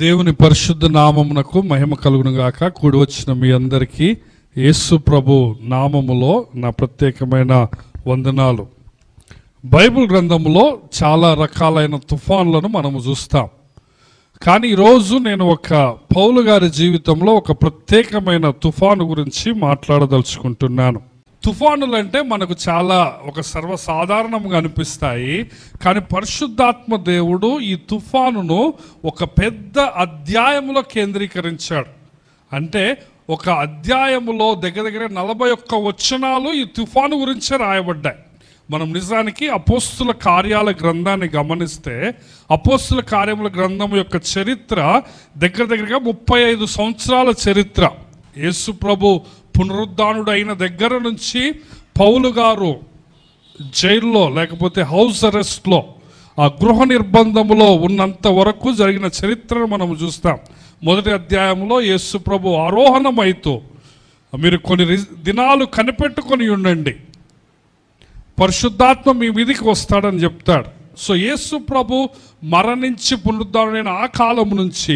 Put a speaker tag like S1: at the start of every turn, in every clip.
S1: దేవుని పరిశుద్ధ నామమునకు మహిమ కలుగును గాక. కూడి వచ్చిన మీ అందరికీ యేసు ప్రభు నామములో నా ప్రత్యేకమైన వందనాలు. బైబిల్ గ్రంథములో చాలా రకాలైన తుఫాన్లను మనము చూస్తాం. కానీ ఈరోజు నేను ఒక పౌలు గారి జీవితంలో ఒక ప్రత్యేకమైన తుఫాను గురించి మాట్లాడదలుచుకుంటున్నాను. తుఫానులు అంటే మనకు చాలా ఒక సర్వసాధారణంగా అనిపిస్తాయి. కానీ పరిశుద్ధాత్మ దేవుడు ఈ తుఫానును ఒక పెద్ద అధ్యాయంలో కేంద్రీకరించాడు. అంటే ఒక అధ్యాయములో దగ్గర 41 వచనాలు ఈ తుఫాను గురించే రాయబడ్డాయి. మనం నిజానికి అపోస్తుల కార్యాల గ్రంథాన్ని గమనిస్తే అపోస్తుల కార్యముల గ్రంథం యొక్క చరిత్ర దగ్గరగా 35 సంవత్సరాల చరిత్ర. యేసు ప్రభు పునరుద్ధానుడు అయిన దగ్గర నుంచి పౌలు గారు జైల్లో లేకపోతే హౌస్ అరెస్ట్లో ఆ గృహ నిర్బంధములో ఉన్నంత వరకు జరిగిన చరిత్రను మనం చూస్తాం. మొదటి అధ్యాయంలో యేసు ప్రభు ఆరోహణమైతూ మీరు కొన్ని దినాలు కనిపెట్టుకొని ఉండండి, పరిశుద్ధాత్మ మీ మీదికి వస్తాడని చెప్తాడు. సో యేసు ప్రభు మరణించి పునరుద్ధానుడైన ఆ కాలం నుంచి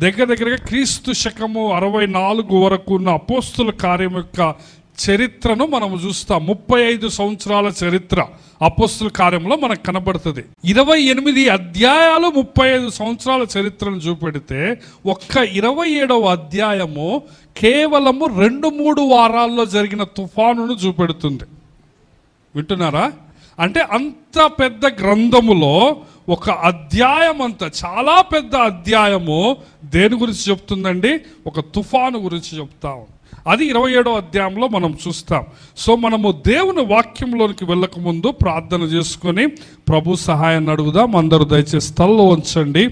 S1: దగ్గరగా క్రీస్తు శకము 64 వరకు ఉన్న అపోస్తుల కార్యం యొక్క చరిత్రను మనం చూస్తాం. 35 సంవత్సరాల చరిత్ర అపోస్తుల కార్యంలో మనకు కనబడుతుంది. 28 అధ్యాయాలు 35 సంవత్సరాల చరిత్రను చూపెడితే ఒక్క 27వ అధ్యాయము కేవలము 2-3 వారాల్లో జరిగిన తుఫానును చూపెడుతుంది. వింటున్నారా? అంటే అంత పెద్ద గ్రంథములో ఒక అధ్యాయం అంతా, చాలా పెద్ద అధ్యాయము దేని గురించి చెప్తుందండి? ఒక తుఫాను గురించి చెప్తాం. అది 27వ అధ్యాయంలో మనం చూస్తాం. సో మనము దేవుని వాక్యంలోనికి వెళ్ళకముందు ప్రార్థన చేసుకొని ప్రభు సహాయాన్ని అడుగుదాం. అందరూ దయచేసి స్థలంలో ఉంచండి,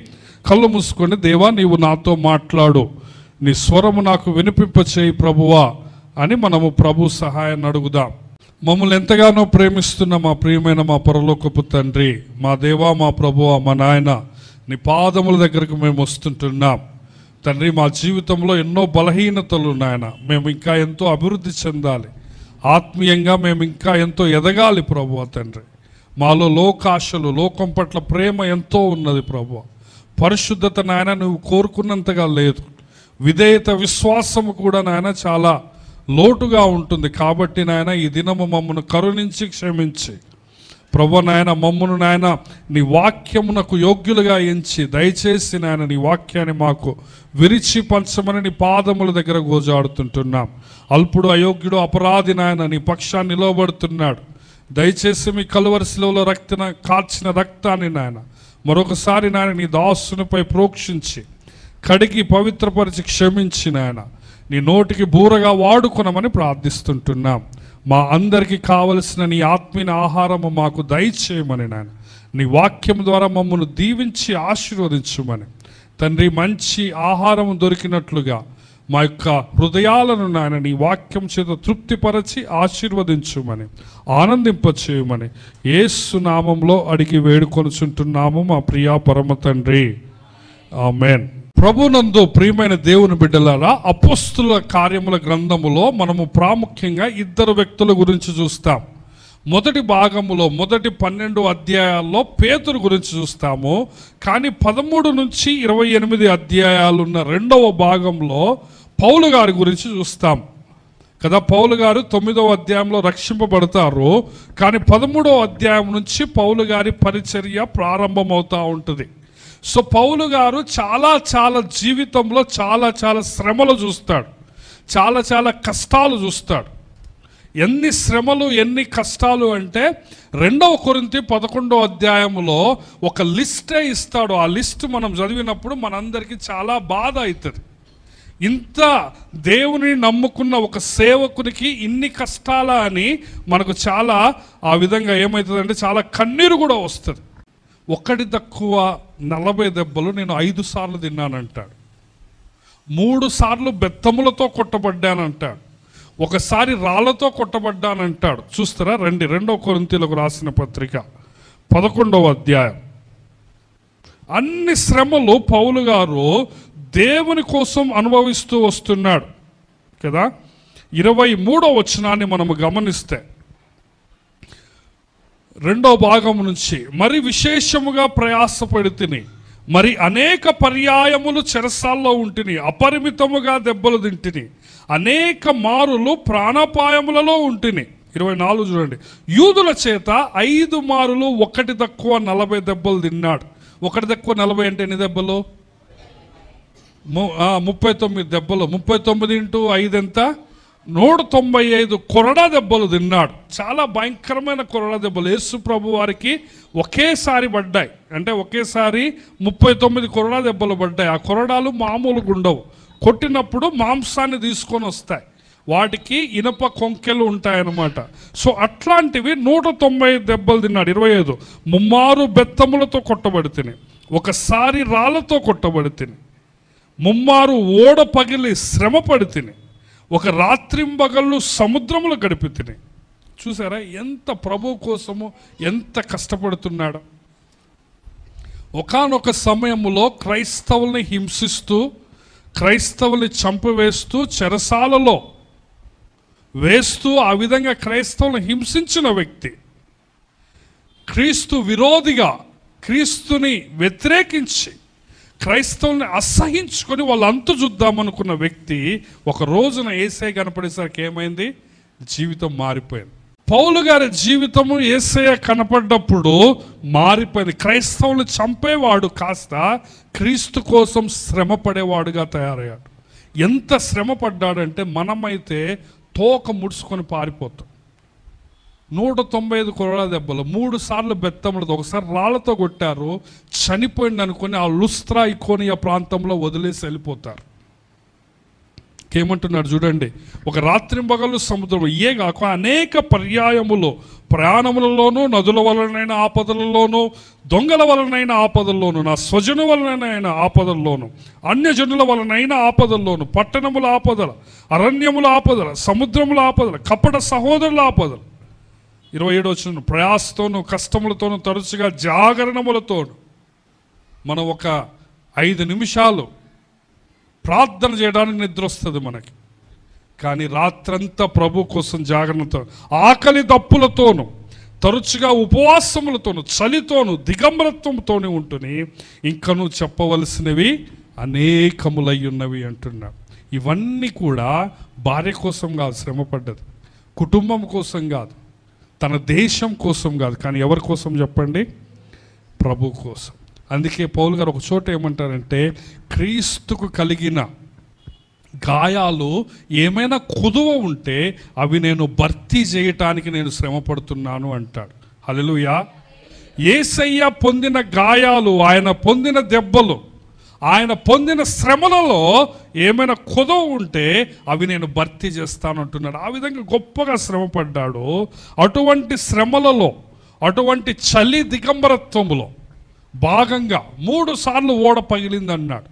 S1: కళ్ళు మూసుకొని, దేవా నీవు నాతో మాట్లాడు, నీ స్వరము నాకు వినిపింపచేయి ప్రభువా అని మనము ప్రభు సహాయాన్ని అడుగుదాం. మమ్మల్ని ఎంతగానో ప్రేమిస్తున్న మా ప్రియమైన మా పరలోకపు తండ్రి, మా దేవా, మా ప్రభువా, మా నాయన, నీ పాదముల దగ్గరకు మేము వస్తుంటున్నాం తండ్రి. మా జీవితంలో ఎన్నో బలహీనతలు నాయన, మేము ఇంకా ఎంతో అభివృద్ధి చెందాలి, ఆత్మీయంగా మేము ఇంకా ఎంతో ఎదగాలి ప్రభువా తండ్రి. మాలో లోకాశలు, లోకం పట్ల ప్రేమ ఎంతో ఉన్నది ప్రభువా. పరిశుద్ధత నాయన నువ్వు కోరుకున్నంతగా లేదు. విధేయత, విశ్వాసము కూడా నాయన చాలా లోటుగా ఉంటుంది. కాబట్టి నాయన ఈ దినము మమ్మను కరుణించి క్షమించి ప్రభు నాయన మమ్మను నాయన నీ వాక్యమునకు యోగ్యులుగా ఎంచి దయచేసి నాయన నీ వాక్యాన్ని మాకు విరిచి పంచమని నీ పాదముల దగ్గర గోజాడుతుంటున్నాం. అల్పుడు, అయోగ్యుడు, అపరాధి నాయన నీ పక్షాన్ని నిలవబడుతున్నాడు. దయచేసి మీ కలువరి శిలువలో కార్చిన రక్తాన్ని నాయన మరొకసారి నాయన నీ దాసునిపై ప్రోక్షించి కడిగి పవిత్రపరిచి క్షమించి నాయన నీ నోటికి బూరగా వాడుకొనమని ప్రార్థిస్తుంటున్నాం. మా అందరికీ కావలసిన నీ ఆత్మీయ ఆహారము మాకు దయచేయమని నాయన నీ వాక్యం ద్వారా మమ్మల్ని దీవించి ఆశీర్వదించుమని తండ్రి. మంచి ఆహారం దొరికినట్లుగా మా యొక్క హృదయాలను నాయన నీ వాక్యం చేత తృప్తిపరచి ఆశీర్వదించుమని, ఆనందింపచేయమని యేసు నామంలో అడిగి వేడుకొనుచుంటున్నాము మా ప్రియా పరమ తండ్రి, ఆమేన్. ప్రభునందు ప్రియమైన దేవుని బిడ్డలారా, అపోస్తుల కార్యముల గ్రంథములో మనము ప్రాముఖ్యంగా 2 వ్యక్తుల గురించి చూస్తాం. మొదటి భాగములో మొదటి 12 అధ్యాయాల్లో పేతురు గురించి చూస్తాము. కానీ 13 నుంచి 28 అధ్యాయాలున్న 2వ భాగంలో పౌలు గారి గురించి చూస్తాం కదా. పౌలు గారు 9వ అధ్యాయంలో రక్షింపబడతారు. కానీ 13వ అధ్యాయం నుంచి పౌలు గారి పరిచర్య ప్రారంభమవుతూ ఉంటుంది. సో పౌలు గారు చాలా జీవితంలో చాలా శ్రమలు చూస్తాడు, చాలా కష్టాలు చూస్తాడు. ఎన్ని శ్రమలు, ఎన్ని కష్టాలు అంటే 2వ కొరింథీ 11వ అధ్యాయంలో ఒక లిస్టే ఇస్తాడు. ఆ లిస్ట్ మనం చదివినప్పుడు మనందరికీ చాలా బాధ అవుతుంది. ఇంత దేవుని నమ్ముకున్న ఒక సేవకునికి ఇన్ని కష్టాలా అని మనకు చాలా ఆ విధంగా ఏమవుతుందంటే చాలా కన్నీరు కూడా వస్తుంది. ఒకటి తక్కువ 40 దెబ్బలు నేను 5 సార్లు తిన్నానంటాడు. 3 సార్లు బెత్తములతో కొట్టబడ్డానంటాడు. ఒకసారి రాళ్లతో కొట్టబడ్డానంటాడు. చూస్తారా? 2వ కొరింథీయులకు రాసిన పత్రిక 11వ అధ్యాయం. అన్ని శ్రమలు పౌలు గారు దేవుని కోసం అనుభవిస్తూ వస్తున్నాడు కదా. 23వ వచనాన్ని మనము గమనిస్తే 2వ భాగం నుంచి, మరి విశేషముగా ప్రయాసపడి తిని మరి అనేక పర్యాయములు చెరసాల్లో ఉంటిని, అపరిమితముగా దెబ్బలు తింటిని, అనేక మారులు ప్రాణాపాయములలో ఉంటిని. 24 చూడండి. యూదుల చేత 5 మారులు 1 తక్కువ 40 దెబ్బలు తిన్నాడు. 1 తక్కువ 40 అంటే ఎన్ని దెబ్బలు? 39 దెబ్బలు. 39 × 5 ఎంత? 195 కొరడా దెబ్బలు తిన్నాడు. చాలా భయంకరమైన కొరడా దెబ్బలు యేసు ప్రభు వారికి ఒకేసారి పడ్డాయి. అంటే ఒకేసారి 39 కొరడా దెబ్బలు పడ్డాయి. ఆ కొరడాలు మామూలుగా ఉండవు, కొట్టినప్పుడు మాంసాన్ని తీసుకొని వస్తాయి, వాటికి ఇనప కొంకెలు ఉంటాయన్నమాట. సో అట్లాంటివి 190 దెబ్బలు తిన్నాడు. 25 ముమ్మారు బెత్తములతో కొట్టబడితిని, ఒకసారి రాళ్ళతో కొట్టబడితిని, ముమ్మారు ఓడ పగిలి శ్రమ పడితిని, ఒక రాత్రింబగళ్ళు సముద్రములు గడిపి తిని. చూసారా ఎంత ప్రభు కోసము ఎంత కష్టపడుతున్నాడో. ఒకానొక సమయంలో క్రైస్తవుల్ని హింసిస్తూ, క్రైస్తవుల్ని చంపివేస్తూ, చెరసాలలో వేస్తూ, ఆ విధంగా క్రైస్తవులను హింసించిన వ్యక్తి, క్రీస్తు విరోధిగా, క్రీస్తుని వ్యతిరేకించి క్రైస్తవుల్ని అసహించుకొని వాళ్ళు అంతు చూద్దామనుకున్న వ్యక్తి ఒక రోజున యేసయ్య కనపడేసరికి ఏమైంది? జీవితం మారిపోయింది. పౌలు గారి జీవితము యేసయ్య కనపడ్డప్పుడు మారిపోయింది. క్రైస్తవుల్ని చంపేవాడు కాస్త క్రీస్తు కోసం శ్రమ పడేవాడుగా తయారయ్యాడు. ఎంత శ్రమ పడ్డాడంటే మనమైతే తోక ముడుచుకొని పారిపోతాం. 195 కొరడా దెబ్బలు, 3 సార్లు బెత్తములతో, ఒకసారి రాళ్లతో కొట్టారు, చనిపోయింది అనుకుని ఆ లుస్త్రా ఇకోనియా ప్రాంతంలో వదిలేసి వెళ్ళిపోతారు. ఏమంటున్నాడు చూడండి. ఒక రాత్రింబగళ్ళు సముద్రం ఏ కాక అనేక పర్యాయములు ప్రయాణములలోనూ, నదుల వలనైన ఆపదలలోనూ, దొంగల వలనైన ఆపదల్లోనూ, నా స్వజను వలనైన ఆపదల్లోనూ, అన్యజనుల వలనైన ఆపదల్లోనూ, పట్టణముల ఆపదల, అరణ్యముల ఆపదల, సముద్రముల ఆపదల, కపట సహోదరుల ఆపదలు. 27 వచ్చిన ప్రయాసతోనూ, కష్టములతోనూ, తరచుగా జాగరణములతోనూ. మనం ఒక 5 నిమిషాలు ప్రార్థన చేయడానికి నిద్ర వస్తుంది మనకి, కానీ రాత్రంతా ప్రభు కోసం జాగరణతో, ఆకలి దప్పులతోనూ, తరచుగా ఉపవాసములతోనూ, చలితోనూ, దిగంబరత్వంతోనూ ఉంటుంది. ఇంకనూ చెప్పవలసినవి అనేకములై ఉన్నవి అంటున్నాడు. ఇవన్నీ కూడా భార్య కోసం కాదు శ్రమపడ్డది, కుటుంబం కోసం కాదు, తన దేశం కోసం కాదు, కానీ ఎవరి కోసం చెప్పండి? ప్రభు కోసం. అందుకే పౌలు గారు ఒక చోట ఏమంటారంటే, క్రీస్తుకు కలిగిన గాయాలు ఏమైనా కుదువ ఉంటే అవి నేను భర్తీ చేయటానికి నేను శ్రమ పడుతున్నాను అంటాడు. హల్లెలూయా. యేసయ్య పొందిన గాయాలు, ఆయన పొందిన దెబ్బలు, ఆయన పొందిన శ్రమలలో ఏమైనా కుదవ ఉంటే అవి నేను భర్తీ చేస్తాను అంటున్నాడు. ఆ విధంగా గొప్పగా శ్రమ పడ్డాడు. అటువంటి శ్రమలలో, అటువంటి చలి దిగంబరత్వములో భాగంగా 3 సార్లు ఓడ పగిలింది అన్నాడు.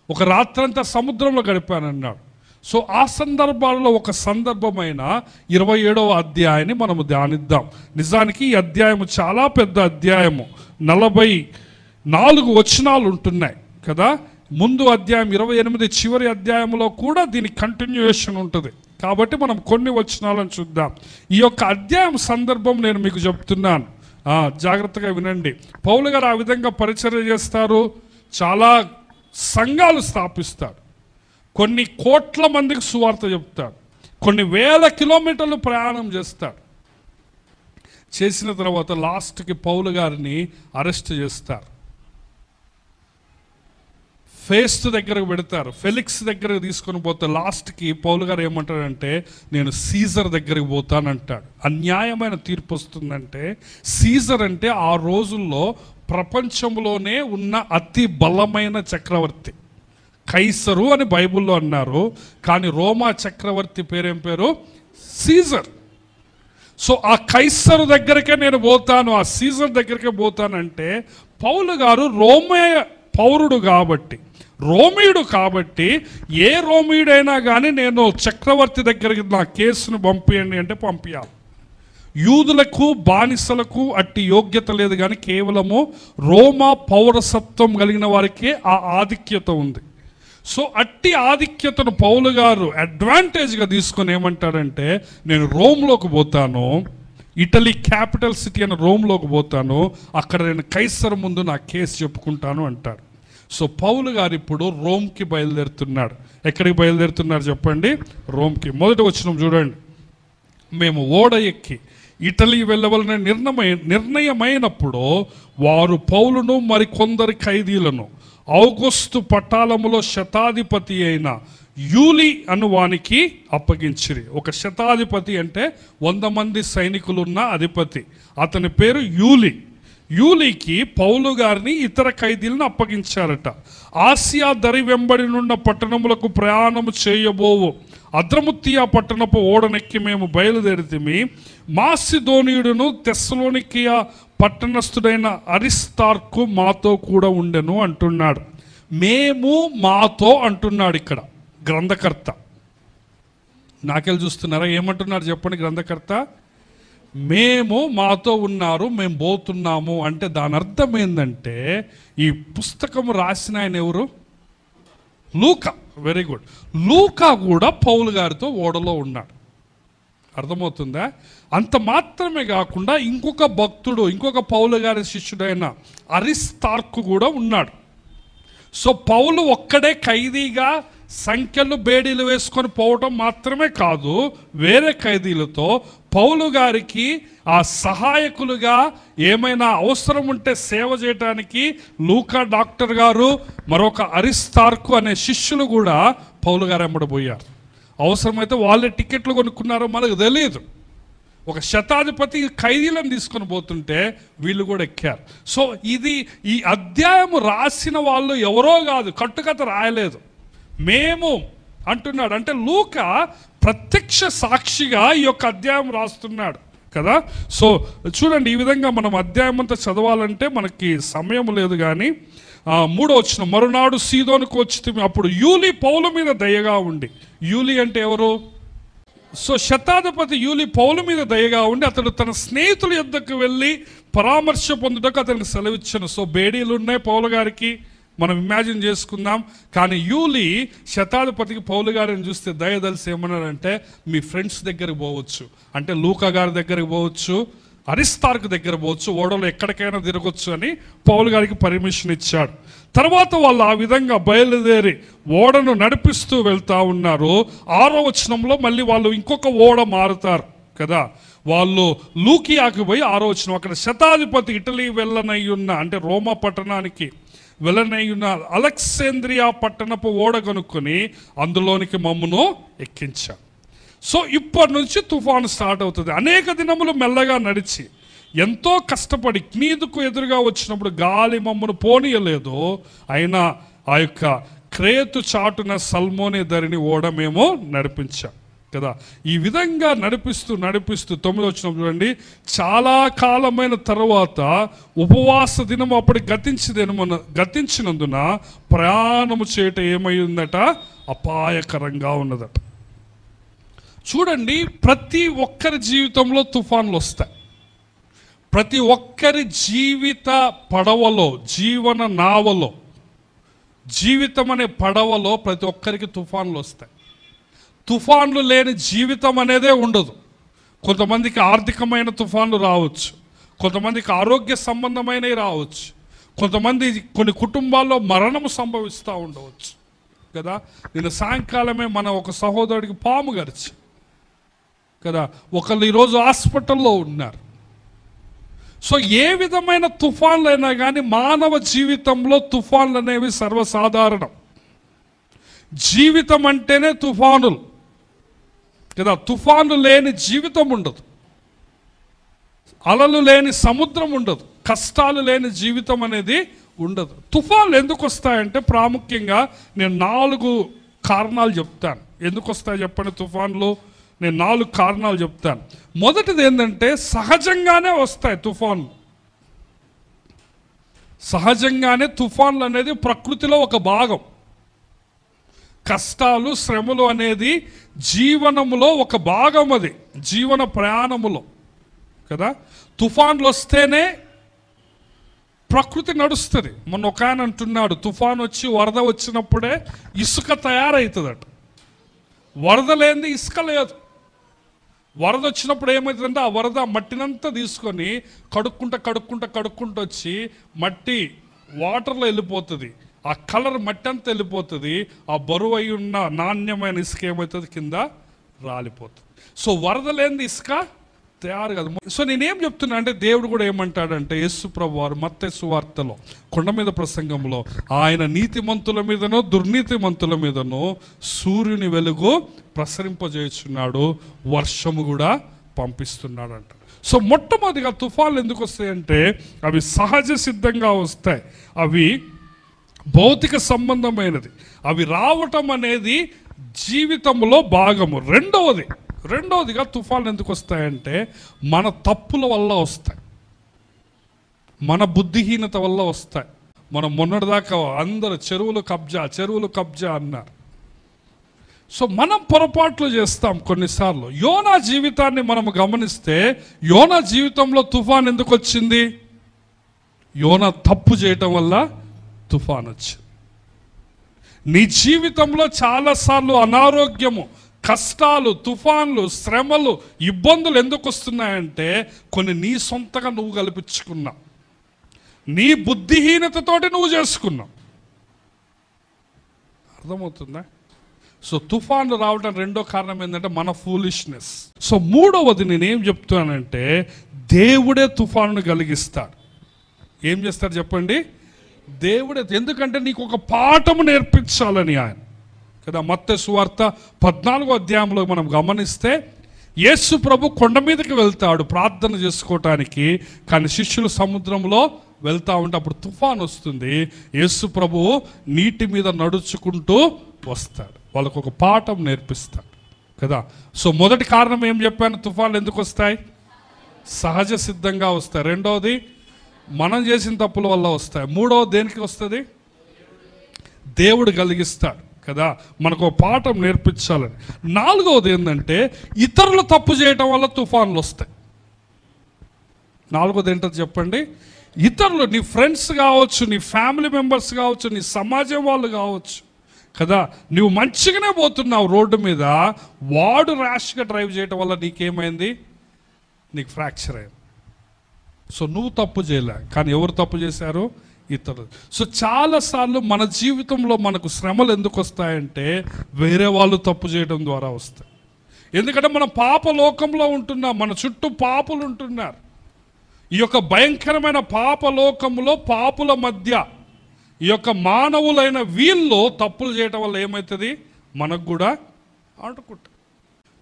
S1: ఒక రాత్రంతా సముద్రంలో గడిపానన్నాడు. సో ఆ సందర్భాలలో ఒక సందర్భమైన 27వ అధ్యాయాన్ని మనము ధ్యానిద్దాం. నిజానికి ఈ అధ్యాయము చాలా పెద్ద అధ్యాయము, 44 వచనాలు ఉంటున్నాయి కదా. ముందు అధ్యాయం 28 చివరి అధ్యాయంలో కూడా దీని కంటిన్యూయేషన్ ఉంటుంది. కాబట్టి మనం కొన్ని వచనాలను చూద్దాం. ఈ యొక్క అధ్యాయం సందర్భం నేను మీకు చెప్తున్నాను, జాగ్రత్తగా వినండి. పౌలు గారు ఆ విధంగా పరిచర్య చేస్తారు, చాలా సంఘాలు స్థాపిస్తాడు, కొన్ని కోట్ల మందికి సువార్త చెప్తాడు, కొన్ని వేల కిలోమీటర్లు ప్రయాణం చేస్తాడు. చేసిన తర్వాత లాస్ట్కి పౌలు గారిని అరెస్ట్ చేస్తారు, ఫేస్ట్ దగ్గరకు పెడతారు, ఫెలిక్స్ దగ్గరకు తీసుకొని పోతే లాస్ట్కి పౌలు గారు ఏమంటాడంటే, నేను సీజర్ దగ్గరికి పోతానంటాడు. అన్యాయమైన తీర్పు వస్తుందంటే, సీజర్ అంటే ఆ రోజుల్లో ప్రపంచంలోనే ఉన్న అతి బలమైన చక్రవర్తి. కైసరు అని బైబిల్లో అన్నారు, కానీ రోమా చక్రవర్తి పేరేం పేరు? సీజర్. సో ఆ కైసరు దగ్గరికే నేను పోతాను, ఆ సీజర్ దగ్గరికే పోతానంటే, పౌలు గారు రోమే పౌరుడు కాబట్టి, రోమీయుడు కాబట్టి, ఏ రోమీయుడైనా కానీ నేను చక్రవర్తి దగ్గరికి నా కేసును పంపియండి అంటే పంపించాలి. యూదులకు బానిసలకు అట్టి యోగ్యత లేదు, కానీ కేవలము రోమా పౌరసత్వం కలిగిన వారికే ఆ ఆధిక్యత ఉంది. సో అట్టి ఆధిక్యతను పౌలు గారు అడ్వాంటేజ్గా తీసుకొని ఏమంటాడంటే, నేను రోమ్లోకి పోతాను, ఇటలీ క్యాపిటల్ సిటీ అని రోమ్లోకి పోతాను, అక్కడ నేను కైసర్ ముందు నా కేసు చెప్పుకుంటాను అంటాడు. సో పౌలు గారు ఇప్పుడు రోమ్కి బయలుదేరుతున్నాడు. ఎక్కడికి బయలుదేరుతున్నారు చెప్పండి? రోమ్కి. మొదటి వచనం చూడండి. మేము ఓడ ఎక్కి ఇటలీ వెళ్ళవలన నిర్ణయమైనప్పుడు వారు పౌలును మరికొందరి ఖైదీలను ఔగుస్తు పట్టాలములో శతాధిపతి అయిన యూలి అను వానికి అప్పగించిరి. ఒక శతాధిపతి అంటే 100 మంది సైనికులున్న అధిపతి. అతని పేరు యూలి. యూలికి పౌలు గారిని ఇతర ఖైదీలను అప్పగించారట. ఆసియా దరి వెంబడి నుండి పట్టణములకు ప్రయాణము చేయబోవు అద్రముత్తియా పట్టణపు ఓడనెక్కి మేము బయలుదేరితిమి. మాసిదోనియుడును తెస్సలోనికియా పట్టణస్థుడైన అరిస్తార్కు మాతో కూడా ఉండెను అంటున్నాడు. మేము మాతో అంటున్నాడు ఇక్కడ గ్రంథకర్త. నాకెళ్ళి చూస్తున్నారా? ఏమంటున్నారు చెప్పండి గ్రంథకర్త? మేము మాతో ఉన్నారు, మేము పోతున్నాము అంటే దాని అర్థం ఏంటంటే ఈ పుస్తకం రాసిన ఆయన ఎవరు? లూకా. Very good. లూకా కూడా పౌలు గారితో ఓడలో ఉన్నాడు. అర్థమవుతుందా? అంత మాత్రమే కాకుండా ఇంకొక భక్తుడు, ఇంకొక పౌలు గారి శిష్యుడైన అరిస్తార్కు కూడా ఉన్నాడు. సో పౌలు ఒక్కడే ఖైదీగా సంఖ్యలు బేడీలు వేసుకొని పోవటం మాత్రమే కాదు, వేరే ఖైదీలతో పౌలు గారికి ఆ సహాయకులుగా ఏమైనా అవసరం ఉంటే సేవ చేయడానికి లూకా డాక్టర్ గారు, మరొక అరిస్తార్కు అనే శిష్యులు కూడా పౌలు గారు వెంబడబోయారు. అవసరమైతే వాళ్ళే టికెట్లు కొనుక్కున్నారో మనకు తెలియదు. ఒక శతాధిపతి ఖైదీలను తీసుకొని పోతుంటే వీళ్ళు కూడా ఎక్కారు. సో ఈ అధ్యాయం రాసిన వాళ్ళు ఎవరో కాదు, కట్టుకథ రాయలేదు, మేము అంటున్నాడు. అంటే లూకా ప్రత్యక్ష సాక్షిగా ఈ యొక్క అధ్యాయం రాస్తున్నాడు కదా. సో చూడండి, ఈ విధంగా మనం అధ్యాయం అంతా చదవాలంటే మనకి సమయం లేదు. కానీ 3వ వచనం, మరునాడు సీదోనుకు వచ్చి అప్పుడు యూలి పౌలు మీద దయగా ఉండి. యూలి అంటే ఎవరు? సో శతాధిపతి యూలి పౌలు మీద దయగా ఉండి అతడు తన స్నేహితుల యొద్దకు వెళ్ళి పరామర్శ పొందుటకు అతనికి సెలవిచ్చాను. సో బేడీలు ఉన్నాయి పౌలు గారికి, మనం ఇమాజిన్ చేసుకుందాం. కానీ యూలి శతాధిపతికి పౌలు గారిని చూస్తే దయదలిసి ఏమన్నారంటే, మీ ఫ్రెండ్స్ దగ్గరికి పోవచ్చు, అంటే లూకా గారి దగ్గరికి పోవచ్చు, అరిస్తార్కు దగ్గర పోవచ్చు, ఓడలో ఎక్కడికైనా తిరగొచ్చు అని పౌలు గారికి పర్మిషన్ ఇచ్చాడు. తర్వాత వాళ్ళు ఆ విధంగా బయలుదేరి ఓడను నడిపిస్తూ వెళ్తూ ఉన్నారు. 6వ వచనంలో మళ్ళీ వాళ్ళు ఇంకొక ఓడ మారుతారు కదా. వాళ్ళు లూకియాకి పోయి 6వ వచనం, అక్కడ శతాధిపతి ఇటలీ వెళ్ళనయ్యున్న, అంటే రోమా పట్టణానికి వెళ్ళనయ్యున్న అలెగ్జాంద్రియా పట్టణపు ఓడ కనుక్కొని అందులోనికి మమ్మును ఎక్కించారు. సో ఇప్పటి నుంచి తుఫాను స్టార్ట్ అవుతుంది. అనేక దినములు మెల్లగా నడిచి ఎంతో కష్టపడి క్నీదుకు ఎదురుగా వచ్చినప్పుడు గాలి మమ్మను పోనీయలేదు. అయినా ఆ యొక్క క్రేతు చాటున సల్మోనే ధరిని ఓడ మేము నడిపించాం కదా. ఈ విధంగా నడిపిస్తూ 9వ వచనం చూడండి. చాలా కాలమైన తర్వాత ఉపవాస దినము అప్పటి గతించినందున ప్రయాణము చేయట ఏమైందట? అపాయకరంగా ఉన్నదట. చూడండి, ప్రతి ఒక్కరి జీవితంలో తుఫాన్లు వస్తాయి. ప్రతి ఒక్కరి జీవిత పడవలో, జీవన నావలో, జీవితం అనే పడవలో ప్రతి ఒక్కరికి తుఫాన్లు వస్తాయి. తుఫాన్లు లేని జీవితం అనేదే ఉండదు. కొంతమందికి ఆర్థికమైన తుఫాన్లు రావచ్చు, కొంతమందికి ఆరోగ్య సంబంధమైనవి రావచ్చు, కొన్ని కుటుంబాల్లో మరణం సంభవిస్తూ ఉండవచ్చు కదా. నేను సాయంకాలమే మన ఒక సహోదరుడికి పాము గరిచి కదా, ఒకళ్ళు ఈరోజు హాస్పిటల్లో ఉన్నారు. సో ఏ విధమైన తుఫాన్లు అయినా కానీ మానవ జీవితంలో తుఫాన్లు అనేవి సర్వసాధారణం. జీవితం అంటేనే తుఫానులు కదా. తుఫాన్లు లేని జీవితం ఉండదు, అలలు లేని సముద్రం ఉండదు, కష్టాలు లేని జీవితం అనేది ఉండదు. తుఫాన్లు ఎందుకు వస్తాయంటే ప్రాముఖ్యంగా నేను 4 కారణాలు చెప్తాను. ఎందుకు వస్తాయి చెప్పండి తుఫాన్లు? నేను 4 కారణాలు చెప్తాను. మొదటిది ఏంటంటే సహజంగానే వస్తాయి తుఫాన్లు. సహజంగానే తుఫాన్లు అనేది ప్రకృతిలో ఒక భాగం. కష్టాలు, శ్రమలు అనేది జీవనములో ఒక భాగం, అది జీవన ప్రయాణములో కదా. తుఫాన్లు వస్తేనే ప్రకృతి నడుస్తుంది. మొన్న ఒక ఆయన అంటున్నాడు, తుఫాన్ వచ్చి వరద వచ్చినప్పుడే ఇసుక తయారవుతుందట. వరద లేనిది ఇసుక లేదు. వరద వచ్చినప్పుడు ఏమవుతుందంటే ఆ వరద మట్టినంతా తీసుకొని కడుక్కుంటూ వచ్చి మట్టి వాటర్లో వెళ్ళిపోతుంది. ఆ కలర్ మట్టి అంతా వెళ్ళిపోతుంది, ఆ బరువు అయి ఉన్న నాణ్యమైన ఇసుక ఏమవుతుంది, కింద రాలిపోతుంది. సో వరద లేని ఇసుక తయారు కాదు. సో నేనేం చెప్తున్నా అంటే, దేవుడు కూడా ఏమంటాడంటే, యేసు ప్రభు వారు మత్తయి సువార్తలో కొండ మీద ప్రసంగంలో ఆయన నీతిమంతుల మీదనో దుర్నీతిమంతుల మీదనో సూర్యుని వెలుగు ప్రసరింపజేస్తున్నాడు, వర్షము కూడా పంపిస్తున్నాడు అంట. సో మొట్టమొదటిగా తుఫాన్లు ఎందుకు వస్తాయంటే, అవి సహజ సిద్ధంగా వస్తాయి, అవి భౌతిక సంబంధమైనది, అవి రావటం అనేది జీవితంలో భాగము. రెండవదిగా తుఫాన్లు ఎందుకు వస్తాయంటే, మన తప్పుల వల్ల వస్తాయి, మన బుద్ధిహీనత వల్ల వస్తాయి. మనం మొన్నటిదాకా అందరు చెరువులు కబ్జా అన్నారు. సో మనం పొరపాట్లు చేస్తాం కొన్నిసార్లు. యోనా జీవితాన్ని మనం గమనిస్తే, యోనా జీవితంలో తుఫాన్ ఎందుకు వచ్చింది? యోనా తప్పు చేయటం వల్ల తుఫాన్ వచ్చింది. నీ జీవితంలో చాలాసార్లు అనారోగ్యము, కష్టాలు, తుఫాన్లు, శ్రమలు, ఇబ్బందులు ఎందుకు వస్తున్నాయంటే, కొన్ని నీ సొంతగా నువ్వు కల్పించుకున్నావు, నీ బుద్ధిహీనతతోటి నువ్వు చేసుకున్నావు. అర్థమవుతుందా? సో తుఫాన్లు రావడం రెండో కారణం ఏంటంటే మన ఫూలిష్నెస్. సో మూడవది నేనేం చెప్తున్నానంటే, దేవుడే తుఫానును కలిగిస్తాడు. ఏం చేస్తాడు చెప్పండి? దేవుడే. ఎందుకంటే నీకు ఒక పాఠము నేర్పించాలని ఆయన కదా. మత్తయి సువార్త 14వ అధ్యాయంలో మనం గమనిస్తే, యేసు ప్రభు కొండ మీదకి వెళ్తాడు ప్రార్థన చేసుకోవటానికి, కానీ శిష్యులు సముద్రంలో వెళ్తా ఉంటే అప్పుడు తుఫాన్ వస్తుంది. యేసు ప్రభు నీటి మీద నడుచుకుంటూ వస్తాడు, వాళ్ళకు ఒక పాఠం నేర్పిస్తాడు కదా. సో మొదటి కారణం ఏం చెప్పాను, తుఫాన్లు ఎందుకు వస్తాయి? సహజ సిద్ధంగా వస్తాయి. రెండవది మనం చేసిన తప్పుల వల్ల వస్తాయి. మూడవది దేనికి వస్తుంది? దేవుడు కలిగిస్తాడు కదా, మనకు ఒక పాఠం నేర్పించాలని. నాలుగవది ఏంటంటే, ఇతరులు తప్పు చేయటం వల్ల తుఫాన్లు వస్తాయి. నాలుగవది ఏంటో చెప్పండి? ఇతరులు, నీ ఫ్రెండ్స్ కావచ్చు, నీ ఫ్యామిలీ మెంబర్స్ కావచ్చు, నీ సమాజం వాళ్ళు కావచ్చు కదా. నువ్వు మంచిగానే పోతున్నావు రోడ్డు మీద, వాడు ర్యాష్గా డ్రైవ్ చేయటం వల్ల నీకేమైంది? నీకు ఫ్రాక్చర్ అయింది. సో నువ్వు తప్పు చేయలే, కానీ ఎవరు తప్పు చేశారు? ఇతరులు. సో చాలాసార్లు మన జీవితంలో మనకు శ్రమలు ఎందుకు వస్తాయంటే, వేరే వాళ్ళు తప్పు చేయడం ద్వారా వస్తాయి. ఎందుకంటే మనం పాప లోకంలో ఉంటున్నాం, మన చుట్టూ పాపులు ఉంటున్నారు. ఈ యొక్క భయంకరమైన పాప లోకంలో, పాపుల మధ్య ఈ యొక్క మానవులైన వీళ్ళు తప్పులు చేయటం వల్ల ఏమవుతుంది? మనకు కూడా ఆడుకుంటారు.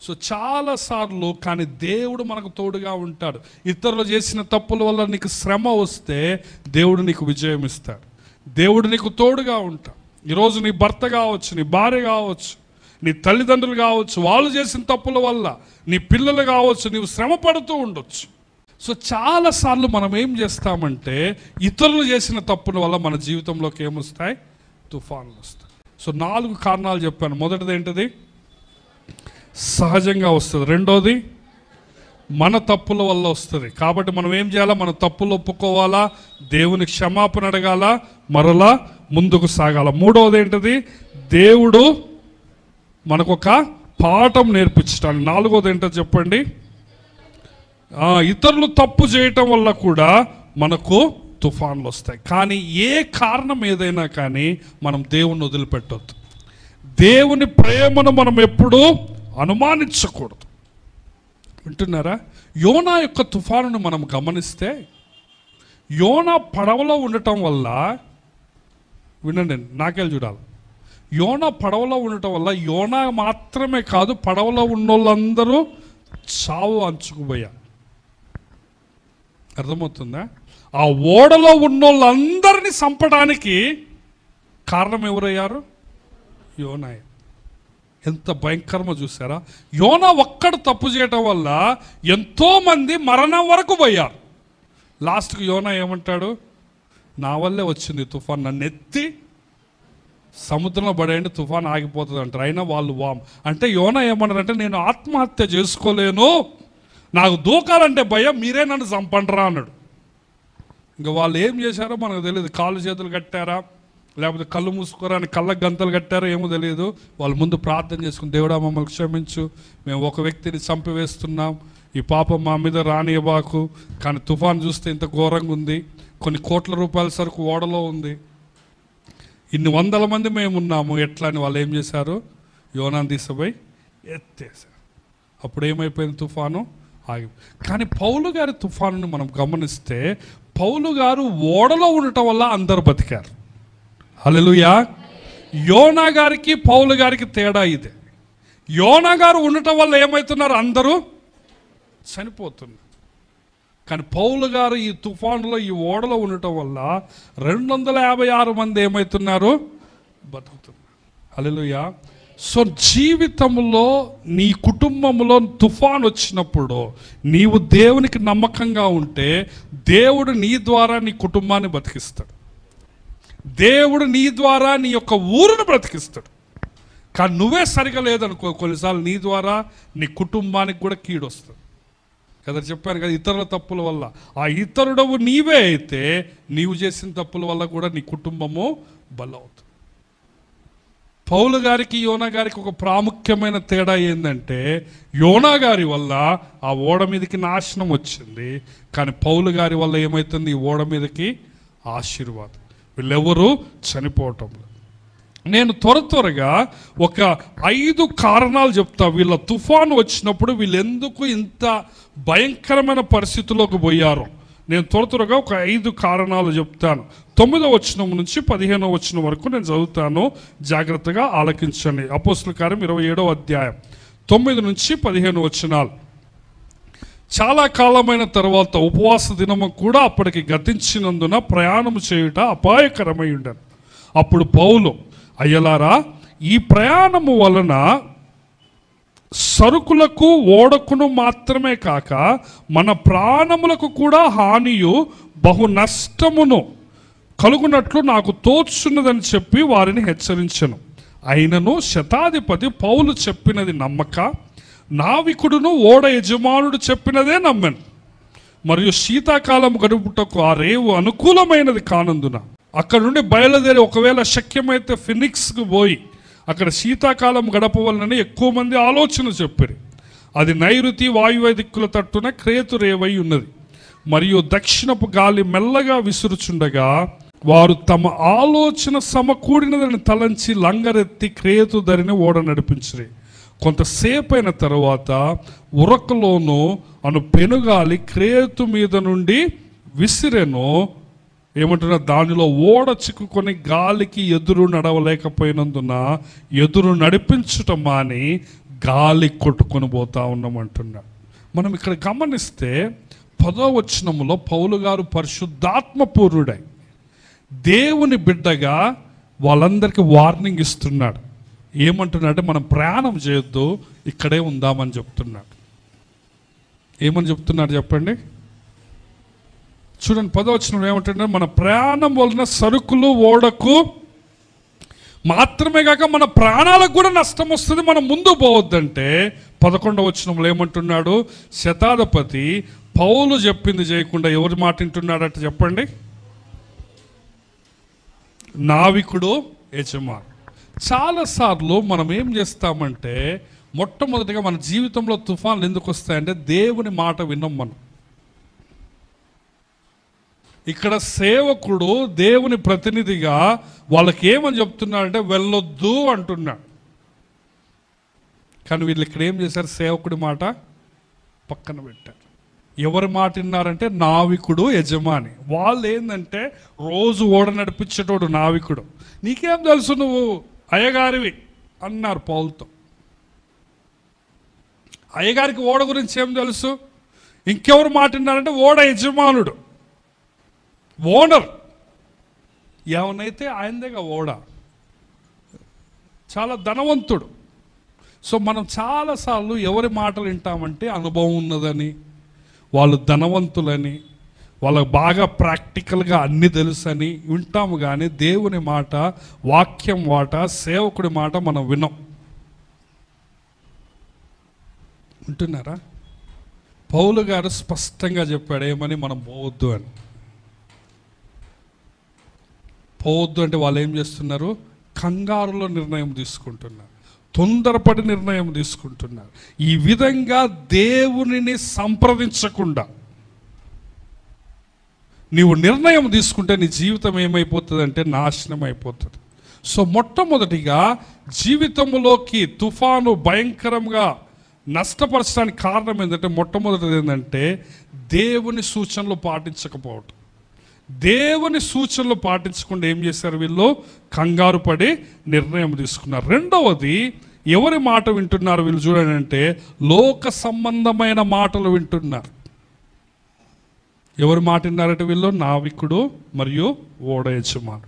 S1: సో చాలాసార్లు కానీ దేవుడు మనకు తోడుగా ఉంటాడు. ఇతరులు చేసిన తప్పుల వల్ల నీకు శ్రమ వస్తే దేవుడు నీకు విజయం ఇస్తాడు, దేవుడు నీకు తోడుగా ఉంటాడు. ఈరోజు నీ భర్త కావచ్చు, నీ భార్య కావచ్చు, నీ తల్లిదండ్రులు కావచ్చు, వాళ్ళు చేసిన తప్పుల వల్ల నీ పిల్లలు కావచ్చు, నీవు శ్రమ పడుతూ ఉండొచ్చు. సో చాలాసార్లు మనం ఏం చేస్తామంటే, ఇతరులు చేసిన తప్పుల వల్ల మన జీవితంలోకి ఏమొస్తాయి? తుఫాన్లు వస్తాయి. సో 4 కారణాలు చెప్పాను. మొదటిది ఏంటిది? సహజంగా వస్తుంది. రెండోది మన తప్పుల వల్ల వస్తుంది. కాబట్టి మనం ఏం చేయాలా? మన తప్పులు ఒప్పుకోవాలా, దేవుని క్షమాపణ అడగాల, మరలా ముందుకు సాగాల. మూడవది ఏంటిది? దేవుడు మనకొక పాఠం నేర్పించడానికి. నాలుగోది ఏంటో చెప్పండి? ఇతరులు తప్పు చేయటం వల్ల కూడా మనకు తుఫాన్లు వస్తాయి. కానీ ఏ కారణం ఏదైనా కానీ మనం దేవుణ్ణి వదిలిపెట్టొద్దు. దేవుని ప్రేమను మనం ఎప్పుడూ అనుమానించకూడదు. వింటున్నారా? యోనా యొక్క తుఫానును మనం గమనిస్తే, యోనా పడవలో ఉండటం వల్ల, వినండి నాకెళ్ళి చూడాలి, యోనా పడవలో ఉండటం వల్ల యోనా మాత్రమే కాదు, పడవలో ఉన్నోళ్ళందరూ చావు అంచుకుపోయారు. అర్థమవుతుందా? ఆ ఓడలో ఉన్నోళ్ళందరినీ చంపడానికి కారణం ఎవరయ్యారు? యోనా. ఎంత భయంకరమో చూసారా? యోనా ఒక్కడు తప్పు చేయటం వల్ల ఎంతోమంది మరణం వరకు పోయారు. లాస్ట్కి యోనా ఏమంటాడు? నా వల్లే వచ్చింది తుఫాన్, నన్ను ఎత్తి సముద్రంలో పడేయండి, తుఫాన్ ఆగిపోతుంది అంటారు. అయినా వాళ్ళు అంటే యోనా ఏమన్నారంటే, నేను ఆత్మహత్య చేసుకోలేను, నాకు దూకాలంటే భయం, మీరే నన్ను చంపండిరా అన్నాడు. ఇంకా వాళ్ళు ఏం చేశారో మనకు తెలియదు. కాళ్ళు చేతులు కట్టారా, లేకపోతే కళ్ళు మూసుకోరా అని కళ్ళకు గంతలు కట్టారో ఏమో తెలియదు. వాళ్ళు ముందు ప్రార్థన చేసుకుని, దేవుడా మమ్మల్ని క్షమించు, మేము ఒక వ్యక్తిని చంపివేస్తున్నాం, ఈ పాపం మా మీద రానియబాకు, కానీ తుఫాన్ చూస్తే ఇంత ఘోరంగా ఉంది, కొన్ని కోట్ల రూపాయల సరుకు ఓడలో ఉంది, ఇన్ని వందల మంది మేము ఉన్నాము ఎట్లా అని వాళ్ళు ఏం చేశారు? యోనాను తీసుకుపోయి ఎత్తేసారు. అప్పుడు ఏమైపోయింది? తుఫాను ఆగి. కానీ పౌలు గారి తుఫానుని మనం గమనిస్తే పౌలు గారు ఓడలో ఉండటం వల్ల అందరు బతికారు. హల్లెలూయా. యోనా గారికి పౌలు గారికి తేడా ఇదే. యోనా గారు ఉండటం వల్ల ఏమవుతున్నారు? అందరూ చనిపోతున్నారు. కానీ పౌలు గారు ఈ తుఫానులో ఈ ఓడలో ఉండటం వల్ల 256 మంది ఏమవుతున్నారు? బతుకుతున్నారు. హల్లెలూయా. సో జీవితంలో నీ కుటుంబంలో తుఫాన్ వచ్చినప్పుడు నీవు దేవునికి నమ్మకంగా ఉంటే దేవుడు నీ ద్వారా నీ కుటుంబాన్ని బతికిస్తాడు. దేవుడు నీ ద్వారా నీ యొక్క ఊరును బ్రతికిస్తాడు. కానీ నువ్వే సరిగా లేదనుకో, కొన్నిసార్లు నీ ద్వారా నీ కుటుంబానికి కూడా కీడు వస్తుంది కదా. చెప్పాను కదా, ఇతరుల తప్పుల వల్ల. ఆ ఇతరుడవు నీవే అయితే నీవు చేసిన తప్పుల వల్ల కూడా నీ కుటుంబము బలవుతుంది. పౌలు గారికి యోనా గారికి ఒక ప్రాముఖ్యమైన తేడా ఏంటంటే, యోనా గారి వల్ల ఆ ఓడ మీదకి నాశనం వచ్చింది, కానీ పౌలు గారి వల్ల ఏమవుతుంది? ఈ ఓడ మీదకి ఆశీర్వాదం. వీళ్ళెవరూ చనిపోవటం. నేను త్వరగా ఒక 5 కారణాలు చెప్తా. వీళ్ళ తుఫాను వచ్చినప్పుడు వీళ్ళు ఎందుకు ఇంత భయంకరమైన పరిస్థితుల్లోకి పోయారో నేను త్వరగా ఒక 5 కారణాలు చెప్తాను. 9వ వచనం నుంచి 15వ వచనం వరకు నేను చదువుతాను, జాగ్రత్తగా ఆలకించండి. అపోస్తలుల కార్యం 27వ అధ్యాయం 9 నుంచి 15 వచనాలు. చాలా కాలమైన తర్వాత ఉపవాస దినము కూడా అప్పటికి గతించినందున ప్రయాణము చేయుట అపాయకరమై ఉండను. అప్పుడు పౌలు, అయ్యలారా, ఈ ప్రయాణము వలన సరుకులకు ఓడకును మాత్రమే కాక మన ప్రాణములకు కూడా హానియు బహు నష్టమును కలుగునట్లు నాకు తోచున్నదని చెప్పి వారిని హెచ్చరించెను. అయినను శతాధిపతి పౌలు చెప్పినది నమ్మక, నావికుడును ఓడ యజమానుడు చెప్పినదే నమ్మాను. మరియు శీతాకాలం గడుపుటకు ఆ రేవు అనుకూలమైనది కానందున అక్కడ నుండి బయలుదేరి ఒకవేళ శక్యమైతే ఫినిక్స్కు పోయి అక్కడ శీతాకాలం గడపవలనని ఎక్కువ మంది ఆలోచన చెప్పారు. అది నైరుతి వాయువ్య దిక్కుల తట్టున క్రేతు రేవై ఉన్నది. మరియు దక్షిణపు గాలి మెల్లగా విసురుచుండగా వారు తమ ఆలోచన సమకూడినదని తలంచి లంగరెత్తి క్రేతు ధరిని ఓడ నడిపించరు. కొంతసేపు అయిన తర్వాత ఉరకలోను అను పెనుగాలి క్రేతు మీద నుండి విసిరెను. ఏమంటున్నా? దానిలో ఓడ చిక్కుకొని గాలికి ఎదురు నడవలేకపోయినందున ఎదురు నడిపించటం మాని గాలి కొట్టుకొని పోతా ఉన్నామంటున్నాడు. మనం ఇక్కడ గమనిస్తే 10వ వచనములో పౌలు గారు పరిశుద్ధాత్మ పూర్ణుడై దేవుని బిడ్డగా వాళ్ళందరికీ వార్నింగ్ ఇస్తున్నాడు. ఏమంటున్నాడంటే, మనం ప్రయాణం చేయొద్దు, ఇక్కడే ఉందామని చెప్తున్నాడు. ఏమని చెప్తున్నాడు చెప్పండి? చూడండి 10వ వచనం ఏమంటుంటే, మన ప్రయాణం వలన సరుకులు ఓడకు మాత్రమే కాక మన ప్రాణాలకు కూడా నష్టం వస్తుంది, మనం ముందు పోవద్దంటే 11వ వచనంలో ఏమంటున్నాడు? శతాధిపతి పౌలు చెప్పింది చేయకుండా ఎవరి మాట వింటున్నాడట చెప్పండి? నావికుడు యజమాని. చాలాసార్లు మనం ఏం చేస్తామంటే, మొట్టమొదటిగా మన జీవితంలో తుఫాన్లు ఎందుకు వస్తాయంటే దేవుని మాట వినం మనం. ఇక్కడ సేవకుడు దేవుని ప్రతినిధిగా వాళ్ళకి ఏమని చెప్తున్నాడంటే వెళ్ళొద్దు అంటున్నాడు. కానీ వీళ్ళు ఇక్కడ ఏం చేశారు? సేవకుడి మాట పక్కన పెట్టారు. ఎవరి మాట విన్నారంటే నావికుడు యజమాని. వాళ్ళు ఏంటంటే రోజు ఓడ నడిపించేటోడు నావికుడు. నీకేం తెలుసు, నువ్వు అయ్యగారివి అన్నారు పౌలుతో. అయ్యగారికి ఓడ గురించి ఏం తెలుసు? ఇంకెవరు మాట విన్నారంటే ఓడ యజమానుడు, ఓనర్. ఏమనైతే ఆయనదేగా ఓడ, చాలా ధనవంతుడు. సో మనం చాలాసార్లు ఎవరి మాటలు వింటామంటే అనుభవం ఉన్నదని, వాళ్ళు ధనవంతులని, వాళ్ళకు బాగా ప్రాక్టికల్గా అన్నీ తెలుసని వింటాము. కానీ దేవుని మాట, వాక్యం మాట, సేవకుడి మాట మనం వినం. వింటున్నారా? పౌలు గారు స్పష్టంగా చెప్పాడు ఏమని? మనం పోవద్దు అని. పోవద్దు అంటే వాళ్ళు ఏం చేస్తున్నారు? కంగారులో నిర్ణయం తీసుకుంటున్నారు, తొందరపడి నిర్ణయం తీసుకుంటున్నారు. ఈ విధంగా దేవునిని సంప్రదించకుండా నీవు నిర్ణయం తీసుకుంటే నీ జీవితం ఏమైపోతుంది అంటే నాశనం అయిపోతుంది. సో మొట్టమొదటిగా జీవితంలోకి తుఫాను భయంకరంగా నష్టపరచడానికి కారణం ఏంటంటే, మొట్టమొదటిది ఏంటంటే దేవుని సూచనలు పాటించకపోవటం. దేవుని సూచనలు పాటించకుండా ఏం చేశారు వీళ్ళు? కంగారు పడి నిర్ణయం తీసుకున్నారు. రెండవది, ఎవరి మాట వింటున్నారు వీళ్ళు చూడండి అంటే, లోక సంబంధమైన మాటలు వింటున్నారు. ఎవరి మాట విన్నారంటే వీళ్ళు? నావికుడు మరియు ఓడ యజమానుడు.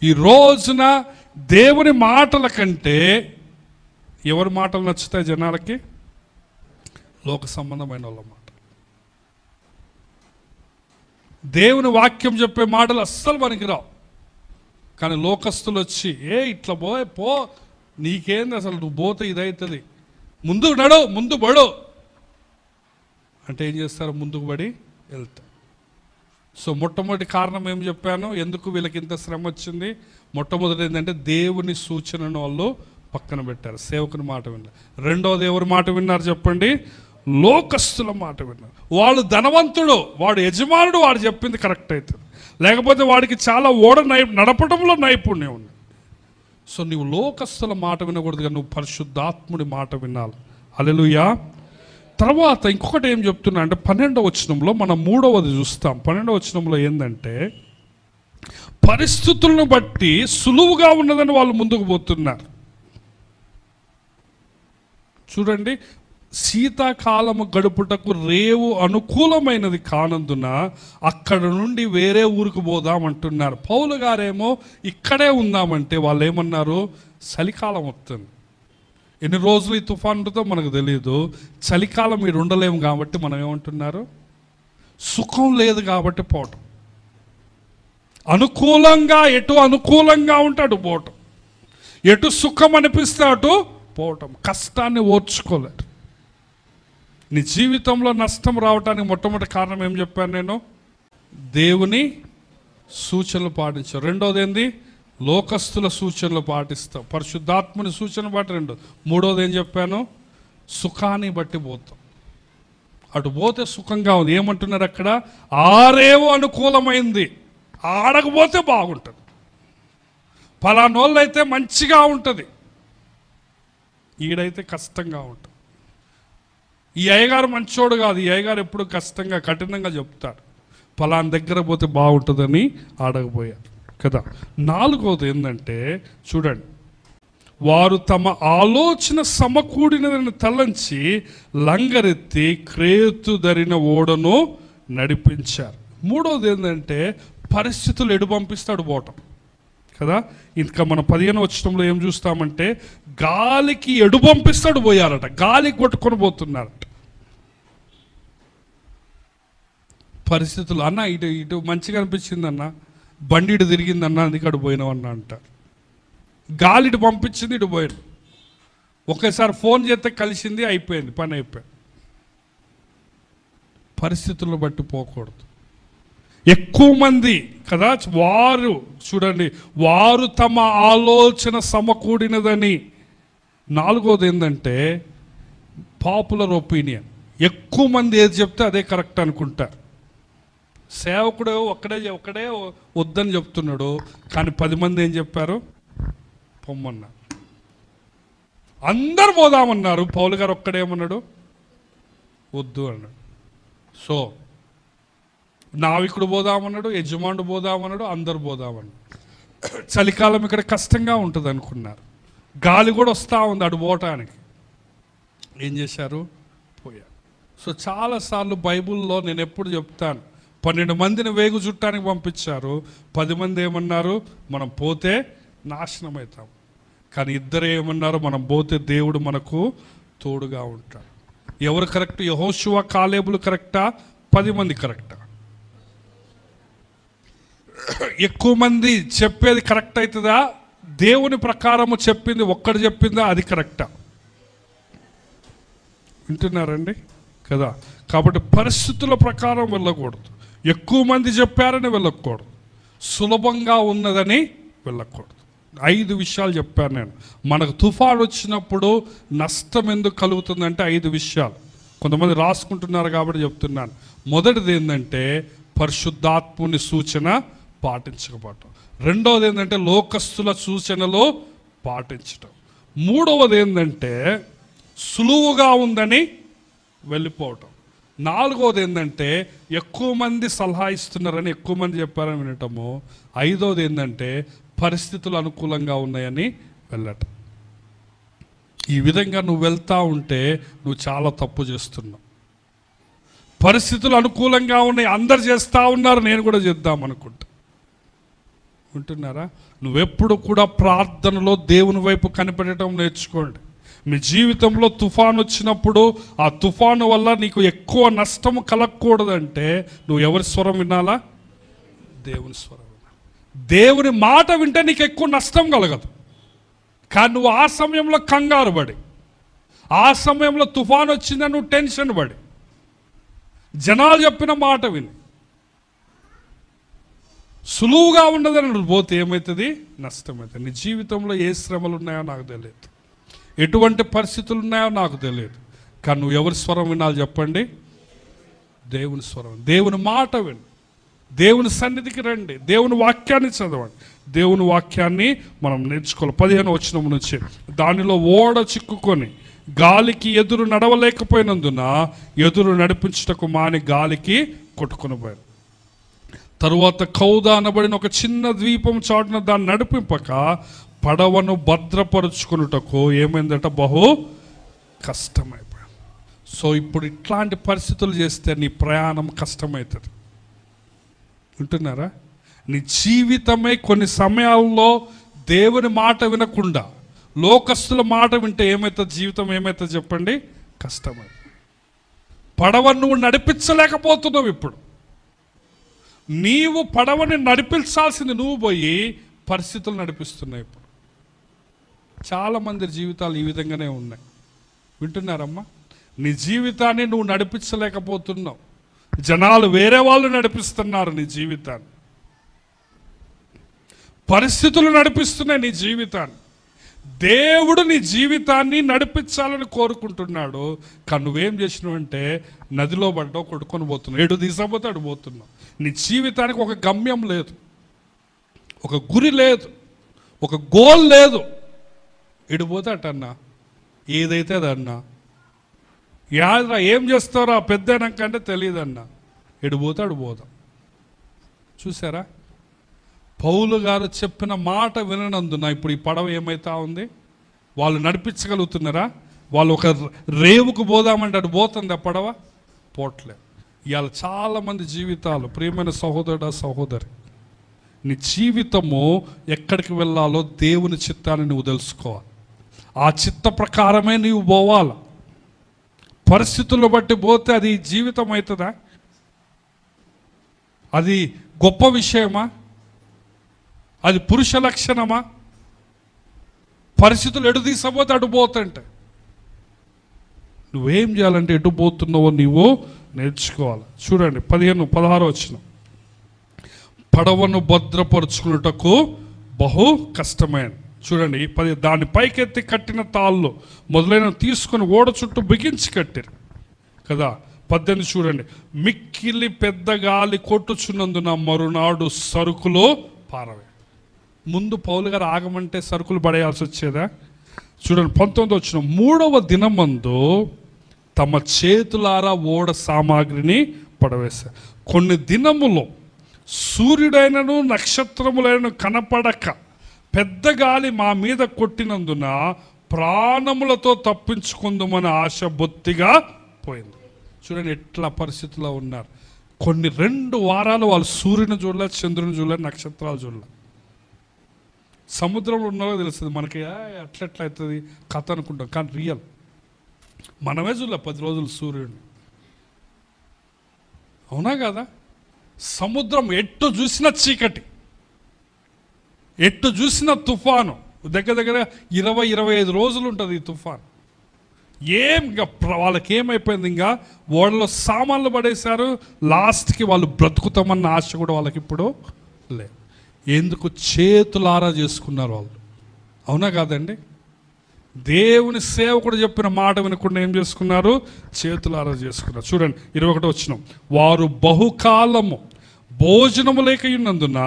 S1: ఈ రోజున దేవుని మాటల కంటే ఎవరి మాటలు నచ్చుతాయి జనాలకి? లోక సంబంధమైన వాళ్ళ మాట. దేవుని వాక్యం చెప్పే మాటలు అస్సలు పనికిరావు. కానీ లోకస్తులు వచ్చి, ఇట్లా పో, నీకేంది అసలు, నువ్వు పోతే ఇదవుతుంది, ముందుకు నడు, ముందు పడు అంటే ఏం చేస్తారు? ముందుకు పడి వెళ్తారు. సో మొట్టమొదటి కారణం ఏం చెప్పాను, ఎందుకు వీళ్ళకి ఇంత శ్రమ వచ్చింది? మొట్టమొదటి ఏంటంటే దేవుని సూచనను వాళ్ళు పక్కన పెట్టారు, సేవకుని మాట విన్నారు. రెండవది, ఎవరి మాట విన్నారు చెప్పండి? లోకస్తుల మాట విన్నారు. వాళ్ళు ధనవంతుడు, వాడు యజమానుడు, వాడు చెప్పింది కరెక్ట్ అవుతుంది, లేకపోతే వాడికి చాలా నడపడంలో నైపుణ్యం ఉంది. సో నువ్వు లోకస్తుల మాట వినకూడదుగా, నువ్వు పరిశుద్ధాత్ముడి మాట వినాలి. హల్లెలూయా. తర్వాత ఇంకొకటి ఏం చెప్తున్నా అంటే, 12వ వచనంలో మనం మూడవది చూస్తాం. 12వ వచనంలో ఏంటంటే, పరిస్థితులను బట్టి సులువుగా ఉన్నదని వాళ్ళు ముందుకు పోతున్నారు. చూడండి, శీతాకాలము గడుపుటకు రేవు అనుకూలమైనది కానందున అక్కడ నుండి వేరే ఊరికి పోదామంటున్నారు. పౌలు గారేమో ఇక్కడే ఉందామంటే వాళ్ళు ఏమన్నారు? చలికాలం వస్తుంది. ఎన్ని రోజులు ఈ తుఫాన్ ఉంటుందో మనకు తెలియదు. చలికాలం మీరు ఉండలేము కాబట్టి మనం ఏమంటున్నారు? సుఖం లేదు కాబట్టి పోవటం. ఎటు అనుకూలంగా ఉంటే అటు పోవటం, ఎటు సుఖం అనిపిస్తే అటు పోవటం. కష్టాన్ని ఓర్చుకోలేరు. నీ జీవితంలో నష్టం రావడానికి మొట్టమొదటి కారణం ఏం చెప్పాను నేను? దేవుని సూచనలు పాటించావు. రెండోది ఏంది? లోకస్తుల సూచనలు పాటిస్తావు. పరిశుద్ధాత్మని సూచన బట్టి రెండు. మూడోది ఏం చెప్పాను? సుఖాన్ని బట్టి పోతాం. అటు పోతే సుఖంగా ఉంది. ఏమంటున్నారు అక్కడ? ఆరేవో అనుకూలమైంది, ఆడకపోతే బాగుంటుంది, పలానోళ్ళు అయితే మంచిగా ఉంటుంది, ఈడైతే కష్టంగా ఉంటుంది. ఈ అయ్యగారు మంచోడు కాదు, ఈ అయ్యగారు ఎప్పుడు కఠినంగా చెప్తారు, పలానా దగ్గర పోతే బాగుంటుందని ఆడకపోయారు కదా. నాలుగవది ఏంటంటే చూడండి, వారు తమ ఆలోచన సమకూడినదని తలంచి లంగరెత్తి క్రేతు ధరిన ఓడను నడిపించారు. మూడవది ఏంటంటే పరిస్థితులు ఎడు పంపిస్తాడు పోవటం కదా. ఇంకా మన 15వ వచనంలో ఏం చూస్తామంటే, గాలికి ఎడు పంపిస్తాడు పోయారట, గాలికి కొట్టుకొని పోతున్నారట. పరిస్థితులు అన్న ఇటు మంచిగా అనిపించిందన్న, బండి ఇటు తిరిగిందన్న, అందుకే అటు పోయినావన్న అంటారు. గాలి ఇటు పంపించింది, ఇటు పోయాడు. ఒకేసారి ఫోన్ చేస్తే కలిసింది, అయిపోయింది, పని అయిపోయింది. పరిస్థితులను బట్టి పోకూడదు. ఎక్కువ మంది కదా, వారు చూడండి, వారు తమ ఆలోచన సమకూడినదని. నాలుగోది ఏంటంటే పాపులర్ ఒపీనియన్. ఎక్కువ మంది ఏది చెప్తే అదే కరెక్ట్ అనుకుంటారు. సేవకుడు ఒక్కడే వద్దని చెప్తున్నాడు, కానీ 10 మంది ఏం చెప్పారు? పొమ్మన్నారు. అందరు పోదామన్నారు, పౌలు గారు ఒక్కడేమన్నాడు? వద్దు అన్నాడు. సో నావికుడు పోదామన్నాడు, యజమానుడు పోదామన్నాడు, అందరు పోదామన్నాడు. చలికాలం ఇక్కడ కష్టంగా ఉంటుంది అనుకున్నారు, గాలి కూడా వస్తూ ఉంది అటు పోవటానికి. ఏం చేశారు? పోయారు. సో చాలాసార్లు బైబిల్లో నేను ఎప్పుడు చెప్తాను, 12 మందిని వేగు చుట్టానికి పంపించారు, 10 మంది ఏమన్నారు? మనం పోతే నాశనం అవుతాం. కానీ ఇద్దరు ఏమన్నారు? మనం పోతే దేవుడు మనకు తోడుగా ఉంటాడు. ఎవరు కరెక్ట్? యెహోషువ కాలేబులు కరెక్టా? 10 మంది కరెక్టా? ఎక్కువ మంది చెప్పేది కరెక్ట్ అవుతుందా? దేవుని ప్రకారము చెప్పింది ఒక్కడు చెప్పిందా అది కరెక్టా? వింటున్నారండి కదా. కాబట్టి పరిస్థితుల ప్రకారం వెళ్ళకూడదు, ఎక్కువ మంది చెప్పారని వెళ్ళకూడదు, సులభంగా ఉన్నదని వెళ్ళకూడదు. 5 విషయాలు చెప్పాను నేను. మనకు తుఫాను వచ్చినప్పుడు నష్టం ఎందుకు కలుగుతుందంటే 5 విషయాలు. కొంతమంది రాసుకుంటున్నారు కాబట్టి చెప్తున్నాను. మొదటిది ఏంటంటే పరిశుద్ధాత్ముని సూచన పాటించకపోవటం. రెండవది ఏంటంటే లోకస్తుల సూచనలు పాటించటం. మూడవది ఏంటంటే సులువుగా ఉందని వెళ్ళిపోవటం. నాలుగవది ఏంటంటే ఎక్కువ మంది సలహా ఇస్తున్నారని, ఎక్కువ మంది చెప్పారని వినటము. ఐదవది ఏంటంటే పరిస్థితులు అనుకూలంగా ఉన్నాయని వెళ్ళటం. ఈ విధంగా నువ్వు వెళ్తా ఉంటే నువ్వు చాలా తప్పు చేస్తున్నావు. పరిస్థితులు అనుకూలంగా ఉన్నాయి, అందరు చేస్తూ ఉన్నారు, నేను కూడా చేద్దాం అనుకుంటా. వింటున్నారా? నువ్వెప్పుడు కూడా ప్రార్థనలో దేవుని వైపు కనిపెట్టడం నేర్చుకోండి. మీ జీవితంలో తుఫాను వచ్చినప్పుడు ఆ తుఫాను వల్ల నీకు ఎక్కువ నష్టము కలగకూడదంటే నువ్వు ఎవరి స్వరం వినాలా? దేవుని స్వరం వినాలి. దేవుని మాట వింటే నీకు ఎక్కువ నష్టం కలగదు. కానీ నువ్వు ఆ సమయంలో కంగారు పడి, ఆ సమయంలో తుఫాను వచ్చిందని నువ్వు టెన్షన్ పడి, జనాలు చెప్పిన మాట విని సులువుగా ఉండదని నువ్వు పోతే ఏమవుతుంది? నష్టమవుతుంది. నీ జీవితంలో ఏ శ్రమలు ఉన్నాయో నాకు తెలియదు, ఎటువంటి పరిస్థితులు ఉన్నాయో నాకు తెలియదు. కానీ నువ్వు ఎవరి స్వరం వినాలి చెప్పండి? దేవుని స్వరం. దేవుని మాట విను, దేవుని సన్నిధికి రండి, దేవుని వాక్యాన్ని చదవండి. దేవుని వాక్యాన్ని మనం నేర్చుకోవాలి. 15వ వచనం నుంచి, దానిలో ఓడ చిక్కుకొని గాలికి ఎదురు నడవలేకపోయినందున ఎదురు నడిపించుటకు మాని గాలికి కొట్టుకొని పోయారు. తరువాత కౌద అనబడిన ఒక చిన్న ద్వీపం చాటున దాన్ని నడిపింపక పడవను భద్రపరుచుకున్నటకు ఏమైందట? బహు కష్టమైపోయింది. సో ఇప్పుడు ఇట్లాంటి పరిస్థితులు చేస్తే నీ ప్రయాణం కష్టమవుతుంది. వింటున్నారా? నీ జీవితమే కొన్ని సమయాల్లో దేవుని మాట వినకుండా లోకస్తుల మాట వింటే ఏమవుతుంది? జీవితం ఏమవుతుంది చెప్పండి? కష్టమైంది. పడవను నువ్వు నడిపించలేకపోతున్నావు. ఇప్పుడు నీవు పడవని నడిపించాల్సింది నువ్వు పోయి పరిస్థితులు నడిపిస్తున్నావు. ఇప్పుడు చాలామంది జీవితాలు ఈ విధంగానే ఉన్నాయి. వింటున్నారమ్మా? నీ జీవితాన్ని నువ్వు నడిపించలేకపోతున్నావు, జనాలు వేరే వాళ్ళు నడిపిస్తున్నారు నీ జీవితాన్ని. పరిస్థితులు నడిపిస్తున్నాయి నీ జీవితాన్ని. దేవుడు నీ జీవితాన్ని నడిపించాలని కోరుకుంటున్నాడు. కానీ నువ్వేం చేసినావు అంటే నదిలో పడ్డావు, కొట్టుకొని పోతున్నావు. ఎటు తీసపోతే అటు పోతున్నావు. నీ జీవితానికి ఒక గమ్యం లేదు, ఒక గురి లేదు, ఒక గోల్ లేదు. ఎటు పోతే అటన్నా, ఏదైతే అదన్నా. యాదరా ఏం చేస్తారో పెద్ద అయినాకంటే తెలియదన్నా. ఎటు పోతే అటు పోదాం. చూసారా? పౌలు గారు చెప్పిన మాట విననందున ఇప్పుడు ఈ పడవ ఏమైతా ఉంది? వాళ్ళు నడిపించగలుగుతున్నారా? వాళ్ళు ఒక రేవుకు పోదామంటే అటు పోతుంది ఆ పడవ? పోట్లే. ఇవాళ చాలామంది జీవితాలు, ప్రియమైన సహోదరుడా సహోదరి, నీ జీవితము ఎక్కడికి వెళ్ళాలో దేవుని చిత్తాన్ని నువ్వు తెలుసుకోవాలి. ఆ చిత్త ప్రకారమే నీవు పోవాలి. పరిస్థితులను బట్టి పోతే అది జీవితం అవుతుందా? అది గొప్ప విషయమా? అది పురుష లక్షణమా? పరిస్థితులు ఎటు తీసపోతే అటు పోతుంటే నువ్వేం చేయాలంటే ఎటు పోతున్నావో నీవు నేర్చుకోవాలి. చూడండి 15-16 వచనం. పడవను భద్రపరుచుకున్నటకు బహు కష్టమైనది. చూడండి 10, దాన్ని పైకెత్తి కట్టిన తాళ్ళు మొదలైన తీసుకొని ఓడ చుట్టూ బిగించి కట్టారు కదా. 18 చూడండి. మిక్కిలి పెద్ద గాలి కొట్టుచున్నందున మరునాడు సరుకులు పారవే. ముందు పౌలు గారు ఆగమంటే సరుకులు పడేయాల్సి వచ్చేదా? చూడండి 19 వచ్చిన, 3వ దినమందు తమ చేతులారా ఓడ సామాగ్రిని పడవేశారు. కొన్ని దినములో సూర్యుడైనను నక్షత్రములైన కనపడక పెద్ద గాలి మా మీద కొట్టినందున ప్రాణములతో తప్పించుకుందామని ఆశ బొత్తిగా పోయింది. చూడండి ఎట్లా పరిస్థితిలో ఉన్నారు. కొన్ని 2 వారాలు వాళ్ళు సూర్యుని చూడలేదు, చంద్రుని చూడలేదు, నక్షత్రాలు చూడలేదు. సముద్రంలో ఉన్నారో తెలుస్తుంది మనకి, అట్లెట్లా అవుతుంది కథ అనుకుంటాం. కానీ రియల్ మనమే చూడలే 10 రోజులు సూర్యుడిని. అవునా కదా? సముద్రం ఎట్టు చూసిన చీకటి, ఎట్టు చూసిన తుఫాను. దగ్గర 20-25 రోజులు ఉంటుంది ఈ తుఫాను. ఇంకా వాళ్ళకి ఏమైపోయింది, ఇంకా ఓడలో సామాన్లు పడేశారు. లాస్ట్కి వాళ్ళు బ్రతుకుతామన్న ఆశ కూడా వాళ్ళకి ఇప్పుడు లేదు. ఎందుకు? చేతులారా చేసుకున్నారు వాళ్ళు. అవునా కాదండి? దేవుని సేవకుడు చెప్పిన మాట వినకుండా ఏం చేసుకున్నారు? చేతులారా చేసుకున్నారు. చూడండి 21 వచనం. వారు బహుకాలము భోజనము లేక ఉన్నందున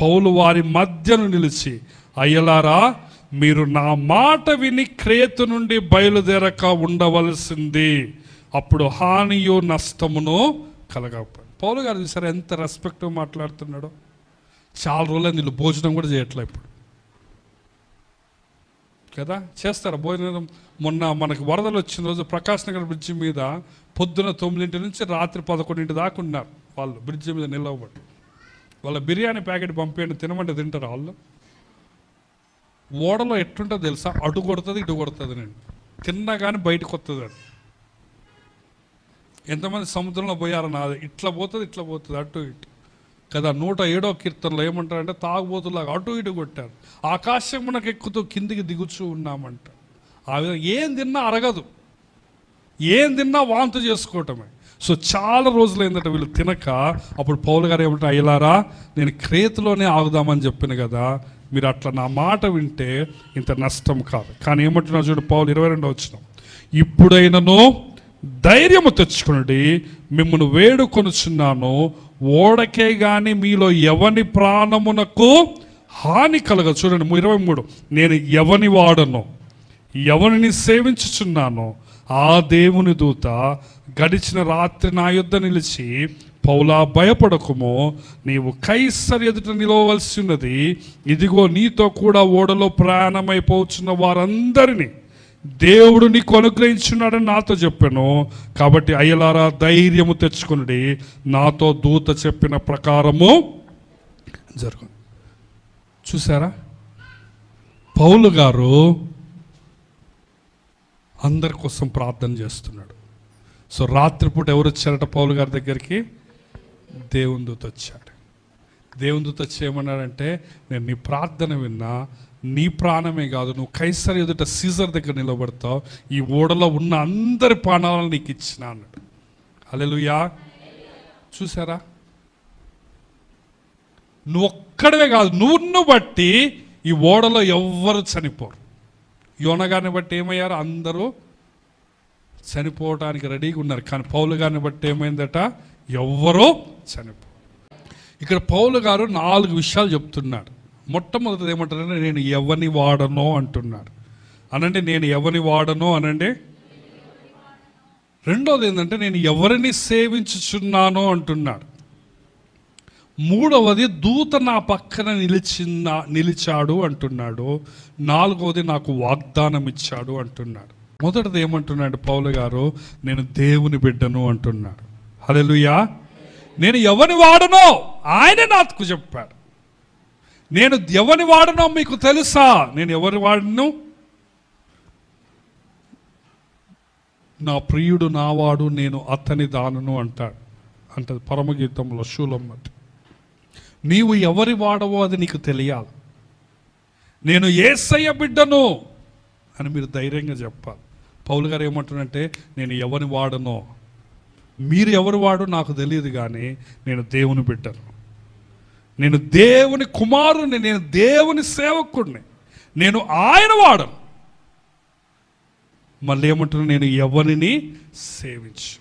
S1: పౌలు వారి మధ్యను నిలిచి, అయ్యలారా, మీరు నా మాట విని క్రేతు నుండి బయలుదేరక ఉండవలసింది, అప్పుడు హానియో నష్టమును కలగకపోయి. పౌలు గారు చూసారు ఎంత రెస్పెక్ట్గా మాట్లాడుతున్నాడో. చాలా రోజులు వీళ్ళు భోజనం కూడా చేయట్లే ఇప్పుడు కదా. చేస్తారా భోజనం? మొన్న మనకు వరదలు వచ్చిన రోజు ప్రకాశ్ నగర్ బ్రిడ్జి మీద పొద్దున 9 నుంచి రాత్రి 11 దాకా ఉన్నారు వాళ్ళు బ్రిడ్జి మీద నిలవబడి. వాళ్ళ బిర్యానీ ప్యాకెట్ పంపేయండి, తినమంటే తింటారు వాళ్ళు. ఓడలో ఎట్టుంటుందో తెలుసా? అటు కొడుతుంది ఇటు కొడుతుంది. నేను తిన్నా కానీ బయటకు వస్తుంది అది. ఎంతమంది సముద్రంలో పోయారు? నాది ఇట్లా పోతుంది ఇట్లా పోతుంది అటు ఇటు కదా. 107వ కీర్తనలో ఏమంటారంటే, తాగుబోతులాగా అటు ఇటు కొట్టారు, ఆకాశం మనకు ఎక్కుతూ కిందికి దిగుచూ ఉన్నామంట. ఆ విధంగా ఏం తిన్నా అరగదు, ఏం తిన్నా వాంతు చేసుకోవటమే. సో చాలా రోజులు ఏంటంటే వీళ్ళు తినక, అప్పుడు పౌలు గారు ఏమంటారు, అయ్యలారా, నేను క్రేతులోనే ఆగుదామని చెప్పిన కదా, మీరు అట్లా నా మాట వింటే ఇంత నష్టం కాదు. కానీ ఏమంటున్నారు చూడు పౌలు 22వ వచనం, ఇప్పుడైనను ధైర్యము తెచ్చుకుని మిమ్మల్ని వేడుకొనుచున్నాను, ఓడకే గాని మీలో ఎవని ప్రాణమునకు హాని కలగదు. చూడండి 23, నేను ఎవని వాడను, ఎవరిని సేవించుచున్నాను, ఆ దేవుని దూత గడిచిన రాత్రి నా యొద్ద నిలిచి, పౌలా, భయపడకుము, నీవు కైసర్ ఎదుట నిలవలసి ఉన్నది. ఇదిగో నీతో కూడా ఓడలో ప్రయాణమైపోతున్న వారందరినీ దేవుడు నీకు అనుగ్రహించున్నాడని నాతో చెప్పాను. కాబట్టి అయ్యలారా, ధైర్యము తెచ్చుకుని నాతో దూత చెప్పిన ప్రకారము జరుగు. చూసారా, పౌలు గారు అందరి కోసం ప్రార్థన చేస్తున్నాడు. సో రాత్రిపూట ఎవరు వచ్చారట పౌలు గారి దగ్గరికి? దేవుని దూత వచ్చాడు. దేవుని దూత వచ్చి ఏమన్నాడంటే, నేను నీ ప్రార్థన విన్నా, నీ ప్రాణమే కాదు, నువ్వు కైసర్ ఎదుట సీజర్ దగ్గర నిలబడతావు, ఈ ఓడలో ఉన్న అందరి ప్రాణాలను నీకు ఇచ్చిన అన్నాడు. హల్లెలూయా. చూసారా, నువ్వు ఒక్కడవే కాదు, నువ్వును బట్టి ఈ ఓడలో ఎవ్వరు చనిపోరు. యోన గారిని బట్టి ఏమయ్యారు? అందరూ చనిపోవటానికి రెడీగా ఉన్నారు. కానీ పౌలు గారిని బట్టి ఏమైందట? ఎవ్వరూ చనిపో. ఇక్కడ పౌలు గారు 4 విషయాలు చెప్తున్నాడు. మొట్టమొదటిది ఏమంటారంటే, నేను ఎవని వాడనో అంటున్నాడు. అనంటే నేను ఎవని వాడనో అనండి. రెండోది ఏంటంటే, నేను ఎవరిని సేవించుచున్నానో అంటున్నాడు. మూడవది, దూత నా పక్కన నిలిచాడు అంటున్నాడు. నాలుగవది, నాకు వాగ్దానం ఇచ్చాడు అంటున్నాడు. మొదటిది ఏమంటున్నాడు పౌలు గారు? నేను దేవుని బిడ్డను అంటున్నాడు. హల్లెలూయా. నేను ఎవని వాడనో ఆయనే నాకు చెప్పాడు. నేను ఎవని వాడనో మీకు తెలుసా? నేను ఎవరి వాడను? నా ప్రియుడు నావాడు, నేను అతని దానను అంటాడు. అంటే పరమగీతంలో శూలమ్మటి. నీవు ఎవరి వాడవో అది నీకు తెలియాలి. నేను యేసయ్య బిడ్డను అని మీరు ధైర్యంగా చెప్పాలి. పౌలు గారు ఏమంటున్నారంటే, నేను ఎవరి వాడనో, మీరు ఎవరు వాడు నాకు తెలియదు, కానీ నేను దేవుని బిడ్డను, నేను దేవుని కుమారుని, నేను దేవుని సేవకుడిని, నేను ఆయన వాడను. మళ్ళీ ఏమంటున్నా, నేను ఎవరిని సేవించు.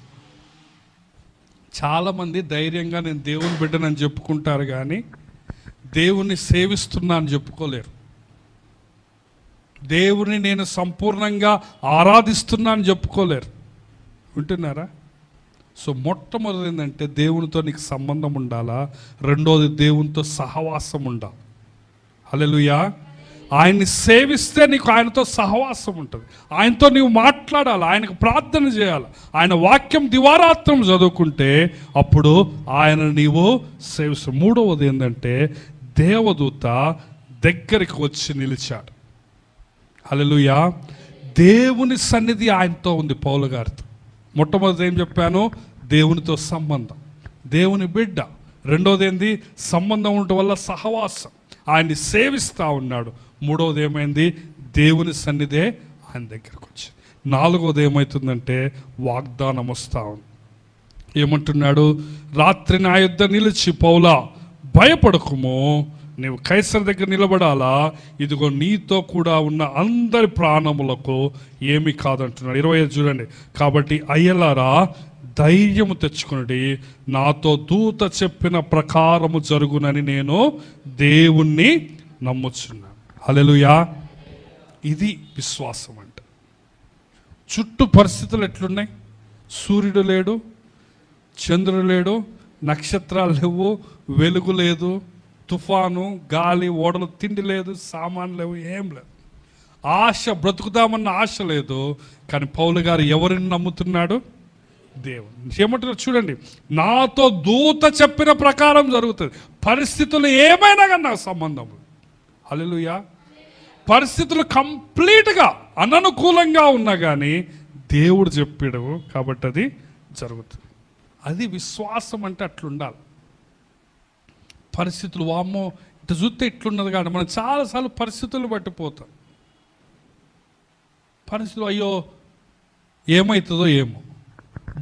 S1: చాలామంది ధైర్యంగా నేను దేవుని బిడ్డనని చెప్పుకుంటారు, కానీ దేవుణ్ణి సేవిస్తున్నా అని చెప్పుకోలేరు. దేవుని నేను సంపూర్ణంగా ఆరాధిస్తున్నా అని చెప్పుకోలేరు. వింటున్నారా? సో మొట్టమొదటి ఏంటంటే, దేవునితో నీకు సంబంధం ఉండాలా. రెండోది, దేవునితో సహవాసం ఉండాలి. హల్లెలూయా. ఆయన్ని సేవిస్తే నీకు ఆయనతో సహవాసం ఉంటుంది. ఆయనతో నీవు మాట్లాడాలి, ఆయనకు ప్రార్థన చేయాలి, ఆయన వాక్యం దివారాత్రం చదువుకుంటే అప్పుడు ఆయన నీవు సేవిస్తావు. మూడవది ఏంటంటే, దేవదూత దగ్గరికి వచ్చి నిలిచాడు. హల్లెలూయా. దేవుని సన్నిధి ఆయనతో ఉంది పౌలు గారితో. మొట్టమొదటి ఏం చెప్పాను? దేవునితో సంబంధం, దేవుని బిడ్డ. రెండోది ఏంది? సంబంధం ఉండటం వల్ల సహవాసం, ఆయన్ని సేవిస్తూ ఉన్నాడు. మూడవది ఏమైంది? దేవుని సన్నిధే ఆయన దగ్గరకు వచ్చి. నాలుగవది ఏమవుతుందంటే, వాగ్దానం వస్తూ ఉంది. ఏమంటున్నాడు? రాత్రి నా యొద్ద నిలిచి, పౌలా, భయపడకుము, నీవు కైసర్ దగ్గర నిలబడాలా, ఇదిగో నీతో కూడా ఉన్న అందరి ప్రాణములకు ఏమీ కాదంటున్నాడు. 25 చూడండి. కాబట్టి అయ్యలారా, ధైర్యము తెచ్చుకుని నాతో దూత చెప్పిన ప్రకారము జరుగునని నేను దేవుణ్ణి నమ్ముచున్నాను. హల్లెలూయా. ఇది విశ్వాసం అంటే. చుట్టూ పరిస్థితులు ఎట్లున్నాయి? సూర్యుడు లేడు, చంద్రుడు లేడు, నక్షత్రాలు లేవు, వెలుగు లేదు, తుఫాను, గాలి, ఓడలు, తిండి లేదు, సామాన్లు లేవు, ఏం లేదు. ఆశ, బ్రతుకుదామన్న ఆశ లేదు. కానీ పౌలు గారు ఎవరిని నమ్ముతున్నాడు? దేవుడు. ఏమంటున్నారు చూడండి, నాతో దూత చెప్పిన ప్రకారం జరుగుతుంది. పరిస్థితులు ఏమైనా కానీ నాకు సంబంధం. హల్లెలూయా. పరిస్థితులు కంప్లీట్గా అననుకూలంగా ఉన్నా కానీ దేవుడు చెప్పాడు కాబట్టి అది జరుగుతుంది. అది విశ్వాసం అంటే అట్లుండాలి. పరిస్థితులు వామ్మో ఇటు చూస్తే ఇట్లున్నది కానీ మనం చాలాసార్లు పరిస్థితులు పట్టిపోతాం. పరిస్థితులు అయ్యో ఏమవుతుందో ఏమో,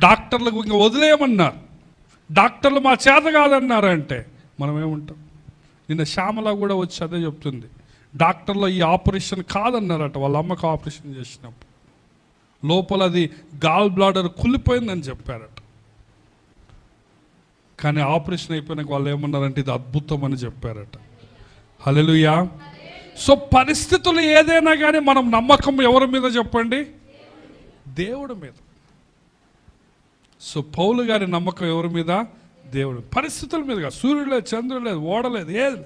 S1: డాక్టర్లకు ఇంకా వదిలేయమన్నారు, డాక్టర్లు మా చేత కాదన్నారంటే మనం ఏముంటాం? నిన్న శ్యామల కూడా వచ్చి అదే చెప్తుంది, డాక్టర్లో ఈ ఆపరేషన్ కాదన్నారట. వాళ్ళ అమ్మకు ఆపరేషన్ చేసినప్పుడు లోపల అది గాల్ బ్లాడర్ కుళ్ళిపోయిందని చెప్పారట. కానీ ఆపరేషన్ అయిపోయినాక వాళ్ళు ఏమన్నారంటే ఇది అద్భుతం అని చెప్పారట. హల్లెలూయా. సో పరిస్థితులు ఏదైనా కానీ మనం నమ్మకం ఎవరి మీద చెప్పండి? దేవుడి మీద. సో పౌలు గారి నమ్మకం ఎవరి మీద? దేవుడు. పరిస్థితుల మీదుగా. సూర్యుడు లేదు, చంద్రుడు లేదు, ఓడలేదు, ఏది.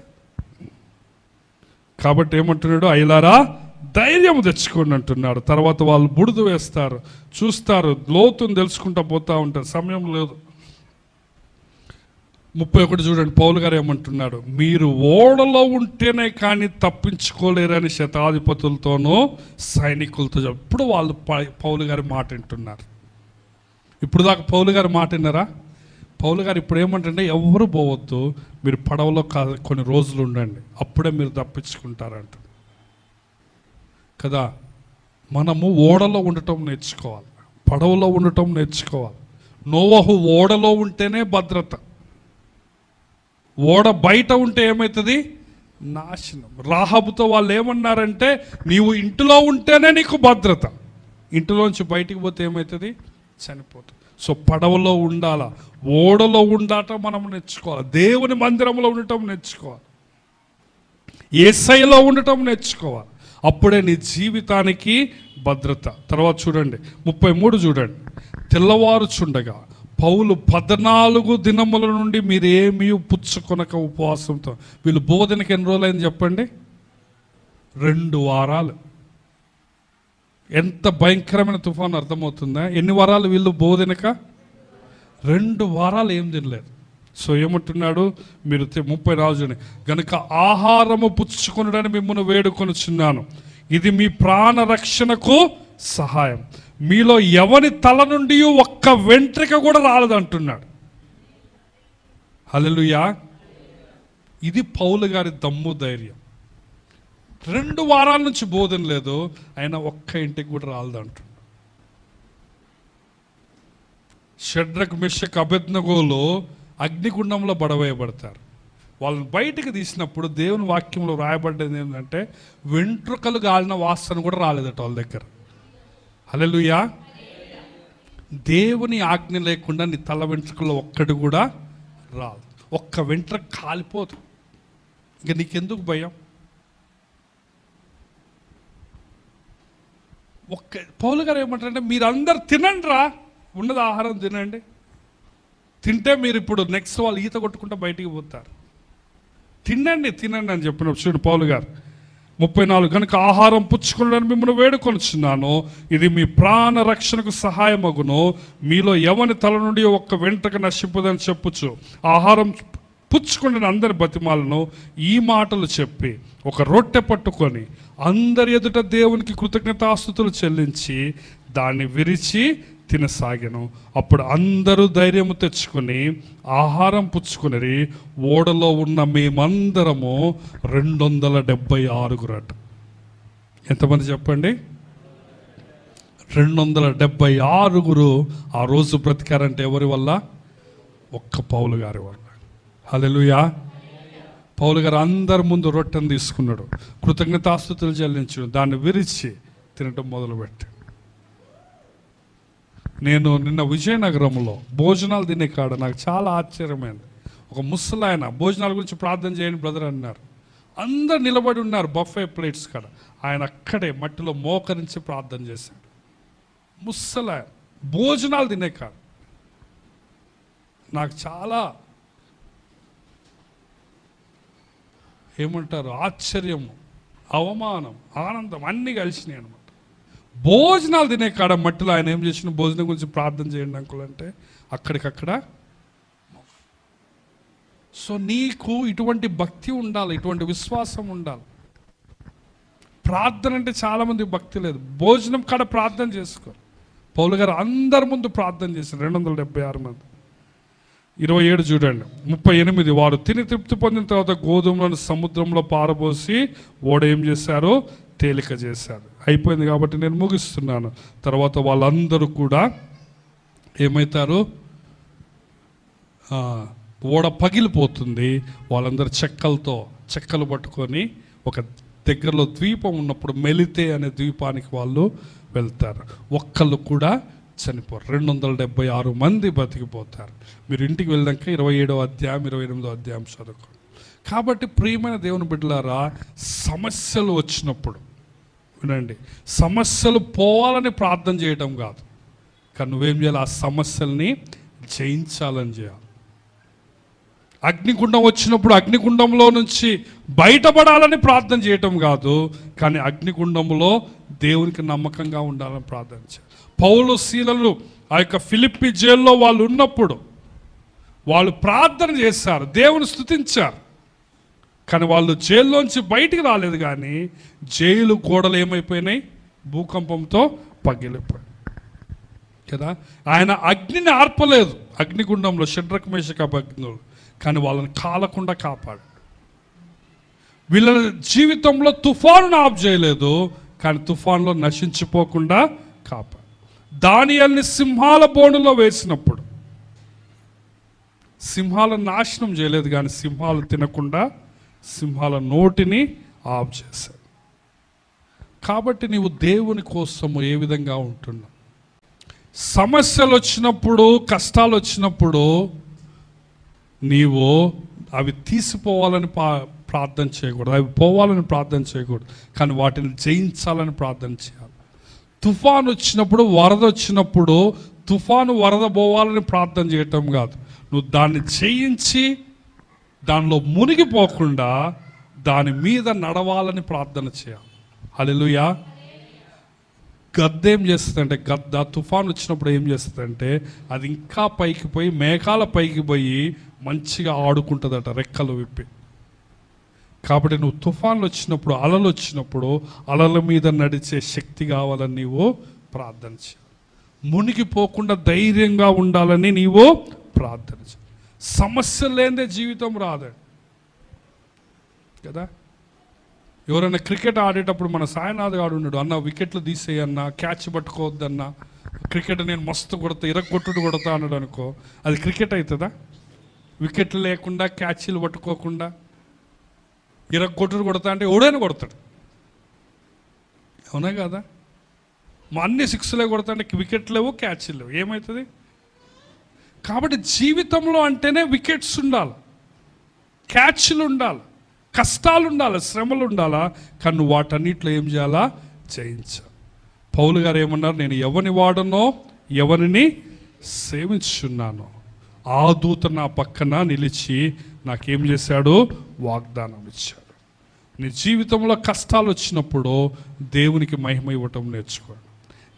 S1: కాబట్టి ఏమంటున్నాడు? అయ్యలారా ధైర్యం తెచ్చుకోండి అంటున్నాడు. తర్వాత వాళ్ళు బుడిద వేస్తారు, చూస్తారు, లోతుని తెలుసుకుంటా పోతూ ఉంటారు. సమయం లేదు. 31 చూడండి, పౌలు గారు ఏమంటున్నాడు? మీరు ఓడలో ఉంటేనే కానీ తప్పించుకోలేరని శతాధిపతులతోనూ సైనికులతో ఇప్పుడు వాళ్ళు పౌలు గారి మాట వింటున్నారు. ఇప్పుడు దాకా పౌలు గారి మాట విన్నారా? పౌలు గారు ఇప్పుడు ఏమంటే ఎవరు పోవద్దు, మీరు పడవలో కొన్ని రోజులు ఉండండి, అప్పుడే మీరు తప్పించుకుంటారంట కదా. మనము ఓడలో ఉండటం నేర్చుకోవాలి, పడవలో ఉండటం నేర్చుకోవాలి. నోవహు ఓడలో ఉంటేనే భద్రత. ఓడ బయట ఉంటే ఏమవుతుంది? నాశనం. రాహాబుతో వాళ్ళు ఏమన్నారంటే నీవు ఇంటిలో ఉంటేనే నీకు భద్రత, ఇంటిలోంచి బయటికి పోతే ఏమవుతుంది? చనిపోతుంది. సో పడవలో ఉండాలా, ఓడలో ఉండటం మనం నేర్చుకోవాలి, దేవుని మందిరంలో ఉండటం నేర్చుకోవాలి, యేసయ్యలో ఉండటం నేర్చుకోవాలి. అప్పుడే నీ జీవితానికి భద్రత. తర్వాత చూడండి 33 చూడండి, తెల్లవారుచుండగా పౌలు 14 దినముల నుండి మీరేమీ పుచ్చుకొనక ఉపవాసంతో. వీళ్ళు బోధనకి ఎన్ని రోజులైంది చెప్పండి? 2 వారాలు. ఎంత భయంకరమైన తుఫాను అర్థమవుతుందా? ఎన్ని వారాలు వీళ్ళు బోధనక? 2 వారాలు ఏం తినలేదు. సో ఏమంటున్నాడు? మీరు 34 గనుక ఆహారము పుచ్చుకొనడని మిమ్మల్ని వేడుకొనుచున్నాను, ఇది మీ ప్రాణ రక్షణకు సహాయం. మీలో ఎవరి తల నుండి ఒక్క వెంట్రిక కూడా రాలేదంటున్నాడు. హల్లెలూయా. ఇది పౌలు గారి దమ్ము, ధైర్యం. 2 వారాల నుంచి బోధన లేదు, ఆయన ఒక్క ఇంటికి కూడా రాలేదంటున్నాడు. షడ్రక్, మెషక్, అబేద్నెగోలు అగ్నిగుండంలో పడవేయబడతారు. వాళ్ళని బయటికి తీసినప్పుడు దేవుని వాక్యంలో రాయబడ్డది ఏంటంటే వెంట్రుకలు గాలిన వాసన కూడా రాలేదట వాళ్ళ దగ్గర. హల్లెలూయా. దేవుని ఆజ్ఞ లేకుండా నీ తల వెంట్రుకల్లో ఒక్కటి కూడా రాదు. ఒక్క వెంట్రుక కాలిపోదు. ఇంకా నీకెందుకు భయం? పౌలు గారు ఏమంటారంటే మీరందరు తినండి రా, ఉన్నది ఆహారం తినండి, తింటే మీరు ఇప్పుడు నెక్స్ట్ వాళ్ళు ఈత కొట్టుకుంటూ బయటికి పోతారు, తినండి అని చెప్పిన చూడు పౌలు గారు. 34 కనుక ఆహారం పుచ్చుకున్నాను మిమ్మల్ని వేడుకొనుచున్నాను, ఇది మీ ప్రాణ రక్షణకు సహాయమగును, మీలో ఎవని తల నుండి ఒక్క వెంట్రుక నశింపదని చెప్పుచు ఆహారం పుచ్చుకుని అందరి బతిమాలను ఈ మాటలు చెప్పి ఒక రొట్టె పట్టుకొని అందరి ఎదుట దేవునికి కృతజ్ఞతాస్తుతులు చెల్లించి దాన్ని విరిచి తినసాగాను. అప్పుడు అందరూ ధైర్యము తెచ్చుకొని ఆహారం పుచ్చుకుని ఓడలో ఉన్న మేమందరము 276 ఎంతమంది చెప్పండి? 276 ఆ రోజు బ్రతికారంటే ఎవరి వల్ల? ఒక్క పౌలు గారి వల్ల. హల్లెలూయా. పౌలు గారు అందరి ముందు రొట్టెను తీసుకున్నాడు, కృతజ్ఞతాస్తుతులు చెల్లించాడు, దాన్ని విరిచి తినటం మొదలుపెట్టాడు. నేను నిన్న విజయనగరంలో భోజనాలు తినే కాడ నాకు చాలా ఆశ్చర్యమైంది. ఒక ముసలాయన భోజనాల గురించి ప్రార్థన చేయండి బ్రదర్ అన్నారు. అందరు నిలబడి ఉన్నారు బఫే ప్లేట్స్ కాడ. ఆయన అక్కడే మట్టిలో మోకరించి ప్రార్థన చేశాడు. ముసలాయన భోజనాలు తినే కాడ నాకు చాలా ఏమంటారు ఆశ్చర్యము, అవమానం, ఆనందం అన్నీ కలిసినాయి అనమాట. భోజనాలు తినే కాడ మట్టిలో ఆయన ఏం చేసిన, భోజనం గురించి ప్రార్థన చేయండి అంకుల్ అంటే అక్కడికక్కడ. సో నీకు ఇటువంటి భక్తి ఉండాలి, ఇటువంటి విశ్వాసం ఉండాలి. ప్రార్థన అంటే చాలామంది భక్తి లేదు. భోజనం కాడ ప్రార్థన చేసుకో. పౌలు గారు అందరి ముందు ప్రార్థన చేశారు. 276 మంది. 27 చూడండి, 38. వారు తిని తృప్తి పొందిన తర్వాత గోధుమలను సముద్రంలో పారబోసి ఓడ ఏం చేశారు, తేలిక చేశారు. అయిపోయింది కాబట్టి నేను ముగిస్తున్నాను. తర్వాత వాళ్ళందరూ కూడా ఏమవుతారు, ఓడ పగిలిపోతుంది. వాళ్ళందరూ చెక్కలు పట్టుకొని ఒక దగ్గరలో ద్వీపం ఉన్నప్పుడు మెలితే అనే ద్వీపానికి వాళ్ళు వెళ్తారు. ఒక్కళ్ళు కూడా చనిపోరు. 276 మంది బతికిపోతారు. మీరు ఇంటికి వెళ్ళాక 27వ అధ్యాయం 28వ అధ్యాయం చదువుకోండి. కాబట్టి ప్రియమైన దేవుని బిడ్డలారా, సమస్యలు వచ్చినప్పుడు వినండి, సమస్యలు పోవాలని ప్రార్థన చేయడం కాదు, కానీ నువ్వేం చేయాలి, ఆ సమస్యల్ని జయించాలని చేయాలి. అగ్నిగుండం వచ్చినప్పుడు అగ్నిగుండంలో నుంచి బయటపడాలని ప్రార్థన చేయటం కాదు, కానీ అగ్నిగుండంలో దేవునికి నమ్మకంగా ఉండాలని ప్రార్థన చేయాలి. పౌలు శీలలు ఆ యొక్క ఫిలిప్పి జైల్లో వాళ్ళు ఉన్నప్పుడు వాళ్ళు ప్రార్థన చేశారు, దేవుని స్తుతించారు. కానీ వాళ్ళు జైల్లోంచి బయటికి రాలేదు. కానీ జైలు గోడలు ఏమైపోయినాయి, భూకంపంతో పగిలిపోయాయి కదా. ఆయన అగ్నిని ఆర్పలేదు అగ్నిగుండంలో, షడ్రక్ మేషక్ అబేద్నెగోలు, కానీ వాళ్ళని కాలకుండా కాపాడు. వీళ్ళ జీవితంలో తుఫానును ఆఫ్ చేయలేదు, కానీ తుఫాన్లో నశించిపోకుండా కాపాడు. దానియేలుని సింహాల బోనులో వేసినప్పుడు సింహాలను నాశనం చేయలేదు, కానీ సింహాలు తినకుండా సింహాల నోటిని ఆఫ్ చేశాడు. కాబట్టి నీవు దేవుని కోసము ఏ విధంగా ఉంటున్నావు? సమస్యలు వచ్చినప్పుడు, కష్టాలు వచ్చినప్పుడు నీవు అవి తీసిపోవాలని ప్రార్థన చేయకూడదు, అవి పోవాలని ప్రార్థన చేయకూడదు, కానీ వాటిని జయించాలని ప్రార్థన చేయాలి. తుఫాను వచ్చినప్పుడు, వరద వచ్చినప్పుడు తుఫాను వరద పోవాలని ప్రార్థన చేయటం కాదు, నువ్వు దాన్ని జయించి దానిలో మునిగిపోకుండా దాని మీద నడవాలని ప్రార్థన చేయాలి. హల్లెలూయా. గద్ద ఏం చేస్తుందంటే, గద్ద తుఫాను వచ్చినప్పుడు ఏం చేస్తుందంటే అది ఇంకా పైకి పోయి, మేఘాల పైకి పోయి మంచిగా ఆడుకుంటుందట రెక్కలు విప్పి. కాబట్టి నువ్వు తుఫాన్లు వచ్చినప్పుడు, అలలు వచ్చినప్పుడు అలల మీద నడిచే శక్తి కావాలని నీవు ప్రార్థన చేయాలి. మునిగిపోకుండా ధైర్యంగా ఉండాలని నీవు ప్రార్థన చేయాలి. సమస్య లేదే జీవితం రాదు కదా. ఎవరైనా క్రికెట్ ఆడేటప్పుడు మన సాయినాథ్ గారు ఉన్నాడు, అన్న వికెట్లు తీసేయన్నా, క్యాచ్ పట్టుకోవద్దన్నా, క్రికెట్ నేను మస్తు కొడతా, ఇరగొట్టుడు కొడతా అన్నాడు అనుకో, అది క్రికెట్ అవుతుందా? వికెట్లు లేకుండా, క్యాచ్లు పట్టుకోకుండా ఇరగొట్టుడు కొడతా అంటే ఎవడైనా కొడతాడు, అవునా కదా? అన్ని 6లే కొడతా అంటే వికెట్ లేవు, క్యాచ్లు లేవు, ఏమవుతుంది? కాబట్టి జీవితంలో అంటేనే వికెట్స్ ఉండాలి, క్యాచ్లు ఉండాలి, కష్టాలు ఉండాలి, శ్రమలు ఉండాలా, కానీ నువ్వు వాటన్నిటిలో ఏం చేయాలా, జయించాలి. పౌలు గారు ఏమన్నారు, నేను ఎవరిని వాడనో ఎవరిని సేవించున్నానో ఆ దూత నా పక్కన నిలిచి నాకేం చేశాడు, వాగ్దానం ఇచ్చాడు. నీ జీవితంలో కష్టాలు వచ్చినప్పుడు దేవునికి మహిమ ఇవ్వటం నేర్చుకోండి.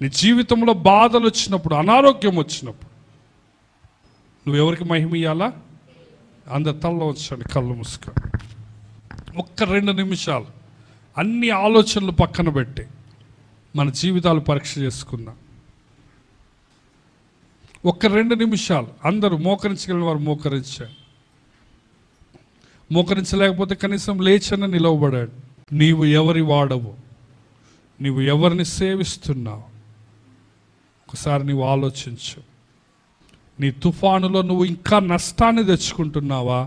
S1: నీ జీవితంలో బాధలు వచ్చినప్పుడు, అనారోగ్యం వచ్చినప్పుడు నువ్వెవరికి మహిమ ఇవ్వాలా? అందరి తలలో వచ్చండి, కళ్ళు మూసుకొని ఒక్క 2 నిమిషాలు అన్ని ఆలోచనలు పక్కన పెట్టి మన జీవితాలు పరీక్ష చేసుకుందాం. ఒక్క 2 నిమిషాలు అందరూ మోకరించగలిగిన వారు మోకరించారు, మోకరించలేకపోతే కనీసం లేచన నిలవబడాడు. నీవు ఎవరి వాడవు, నీవు ఎవరిని సేవిస్తున్నావు ఒకసారి నీవు ఆలోచించు. నీ తుఫానులో నువ్వు ఇంకా నష్టాన్ని తెచ్చుకుంటున్నావా,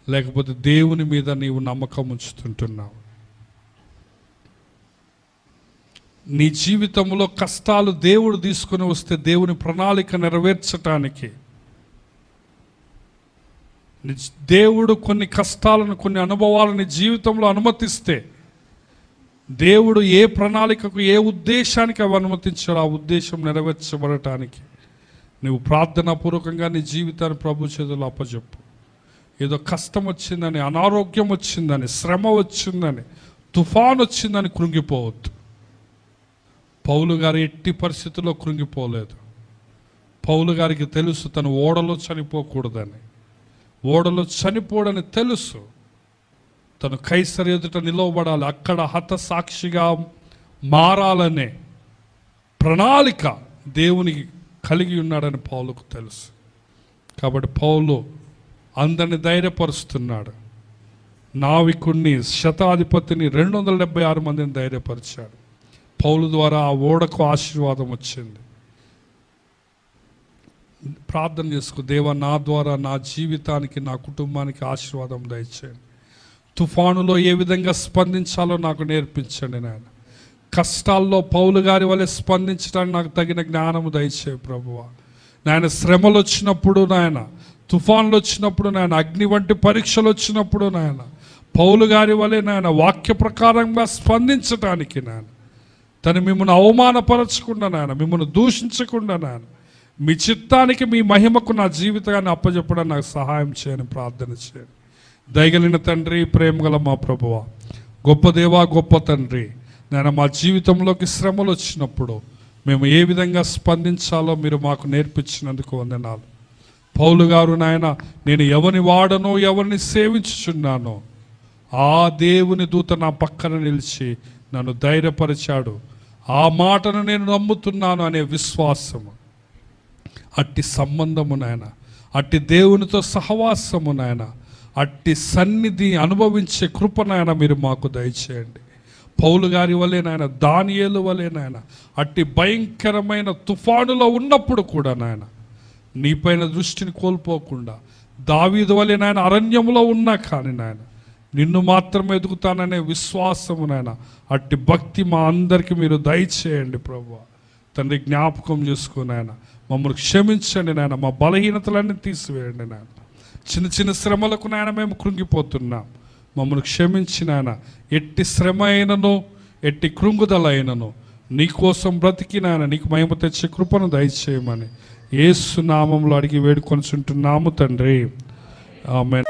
S1: లేకపోతే దేవుని మీద నీవు నమ్మకం ఉంచుతుంటున్నావు? నీ జీవితంలో కష్టాలు దేవుడు తీసుకుని వస్తే దేవుని ప్రణాళిక నెరవేర్చటానికి దేవుడు కొన్ని కష్టాలను, కొన్ని అనుభవాలను జీవితంలో అనుమతిస్తే దేవుడు ఏ ప్రణాళికకు, ఏ ఉద్దేశానికి అవి అనుమతించాడో ఆ ఉద్దేశం నెరవేర్చబడటానికి నువ్వు ప్రార్థనాపూర్వకంగా నీ జీవితాన్ని ప్రభు చేతుల్లో అప్పచెప్పు. ఏదో కష్టం వచ్చిందని, అనారోగ్యం వచ్చిందని, శ్రమ వచ్చిందని, తుఫాన్ వచ్చిందని కృంగిపోవద్దు. పౌలు గారు ఎట్టి పరిస్థితుల్లో కృంగిపోలేదు. పౌలు గారికి తెలుసు తను ఓడలో చనిపోకూడదని, ఓడలో చనిపోడని తెలుసు. తను కైసరు ఎదుట నిలవబడాలి, అక్కడ హతసాక్షిగా మారాలనే ప్రణాళిక దేవునికి కలిగి ఉన్నాడని పౌలుకు తెలుసు. కాబట్టి పౌలు అందరిని ధైర్యపరుస్తున్నాడు. నావికుడిని, శతాధిపతిని, 276 మందిని ధైర్యపరిచాడు. పౌలు ద్వారా ఆ ఓడకు ఆశీర్వాదం వచ్చింది. ప్రార్థన చేసుకో, దేవా నా ద్వారా నా జీవితానికి, నా కుటుంబానికి ఆశీర్వాదం దయచేయండి. తుఫానులో ఏ విధంగా స్పందించాలో నాకు నేర్పించండి నాయన. కష్టాల్లో పౌలు గారి వలె స్పందించడానికి నాకు తగిన జ్ఞానము దయచేయి ప్రభువా. నాయన శ్రమలు వచ్చినప్పుడు, నాయన తుఫాన్లు వచ్చినప్పుడు, నాయన అగ్ని వంటి పరీక్షలు వచ్చినప్పుడు, నాయన పౌలు గారి వలె నాయన వాక్య ప్రకారంగా స్పందించటానికి నాయన, తను మిమ్మల్ని అవమానపరచకుండా నాయన, మిమ్మల్ని దూషించకుండా నాయన, మీ చిత్తానికి, మీ మహిమకు నా జీవితాన్ని అప్పచెప్పడానికి నాకు సహాయం చేయని ప్రార్థన చేయండి. దయగలిగిన తండ్రి, ప్రేమగల మా ప్రభువా, గొప్ప దేవా, గొప్ప తండ్రి, నాయన మా జీవితంలోకి శ్రమలు వచ్చినప్పుడు మేము ఏ విధంగా స్పందించాలో మీరు మాకు నేర్పించినందుకు వందనాలు. పౌలు గారు నాయన, నేను ఎవరిని వాడనో, ఎవరిని సేవించుచున్నానో ఆ దేవుని దూత నా పక్కన నిలిచి నన్ను ధైర్యపరిచాడు, ఆ మాటను నేను నమ్ముతున్నాను అనే విశ్వాసము, అట్టి సంబంధము నాయన, అట్టి దేవునితో సహవాసము నాయన, అట్టి సన్నిధి అనుభవించే కృప నాయన మీరు మాకు దయచేయండి. పౌలు గారి వలె నాయన, దానియేలు వలె నాయన, అట్టి భయంకరమైన తుఫానులో ఉన్నప్పుడు కూడా నాయన నీపైన దృష్టిని కోల్పోకుండా, దావీదు వలె నాయన అరణ్యంలో ఉన్నా కానీ నాయన నిన్ను మాత్రమే ఎదుగుతాననే విశ్వాసము నాయన, అట్టి భక్తి మా అందరికీ మీరు దయచేయండి ప్రభువా. తండ్రి జ్ఞాపకం చేసుకుని నాయన మమ్మల్ని క్షమించండి నాయన, మా బలహీనతలన్నీ తీసివేయండి నాయన. చిన్న చిన్న శ్రమలకు నాయన మేము కృంగిపోతున్నాం, మమ్మల్ని క్షమించి నాయన. ఎట్టి శ్రమ అయినను, ఎట్టి కృంగుదలైనను నీకోసం బ్రతికి నాయన నీకు మహిమ తెచ్చే కృపను దయచేయమని యేసు నామములో అడిగి వేడుకొనుచుంటున్నాము తండ్రి, ఆమేన్.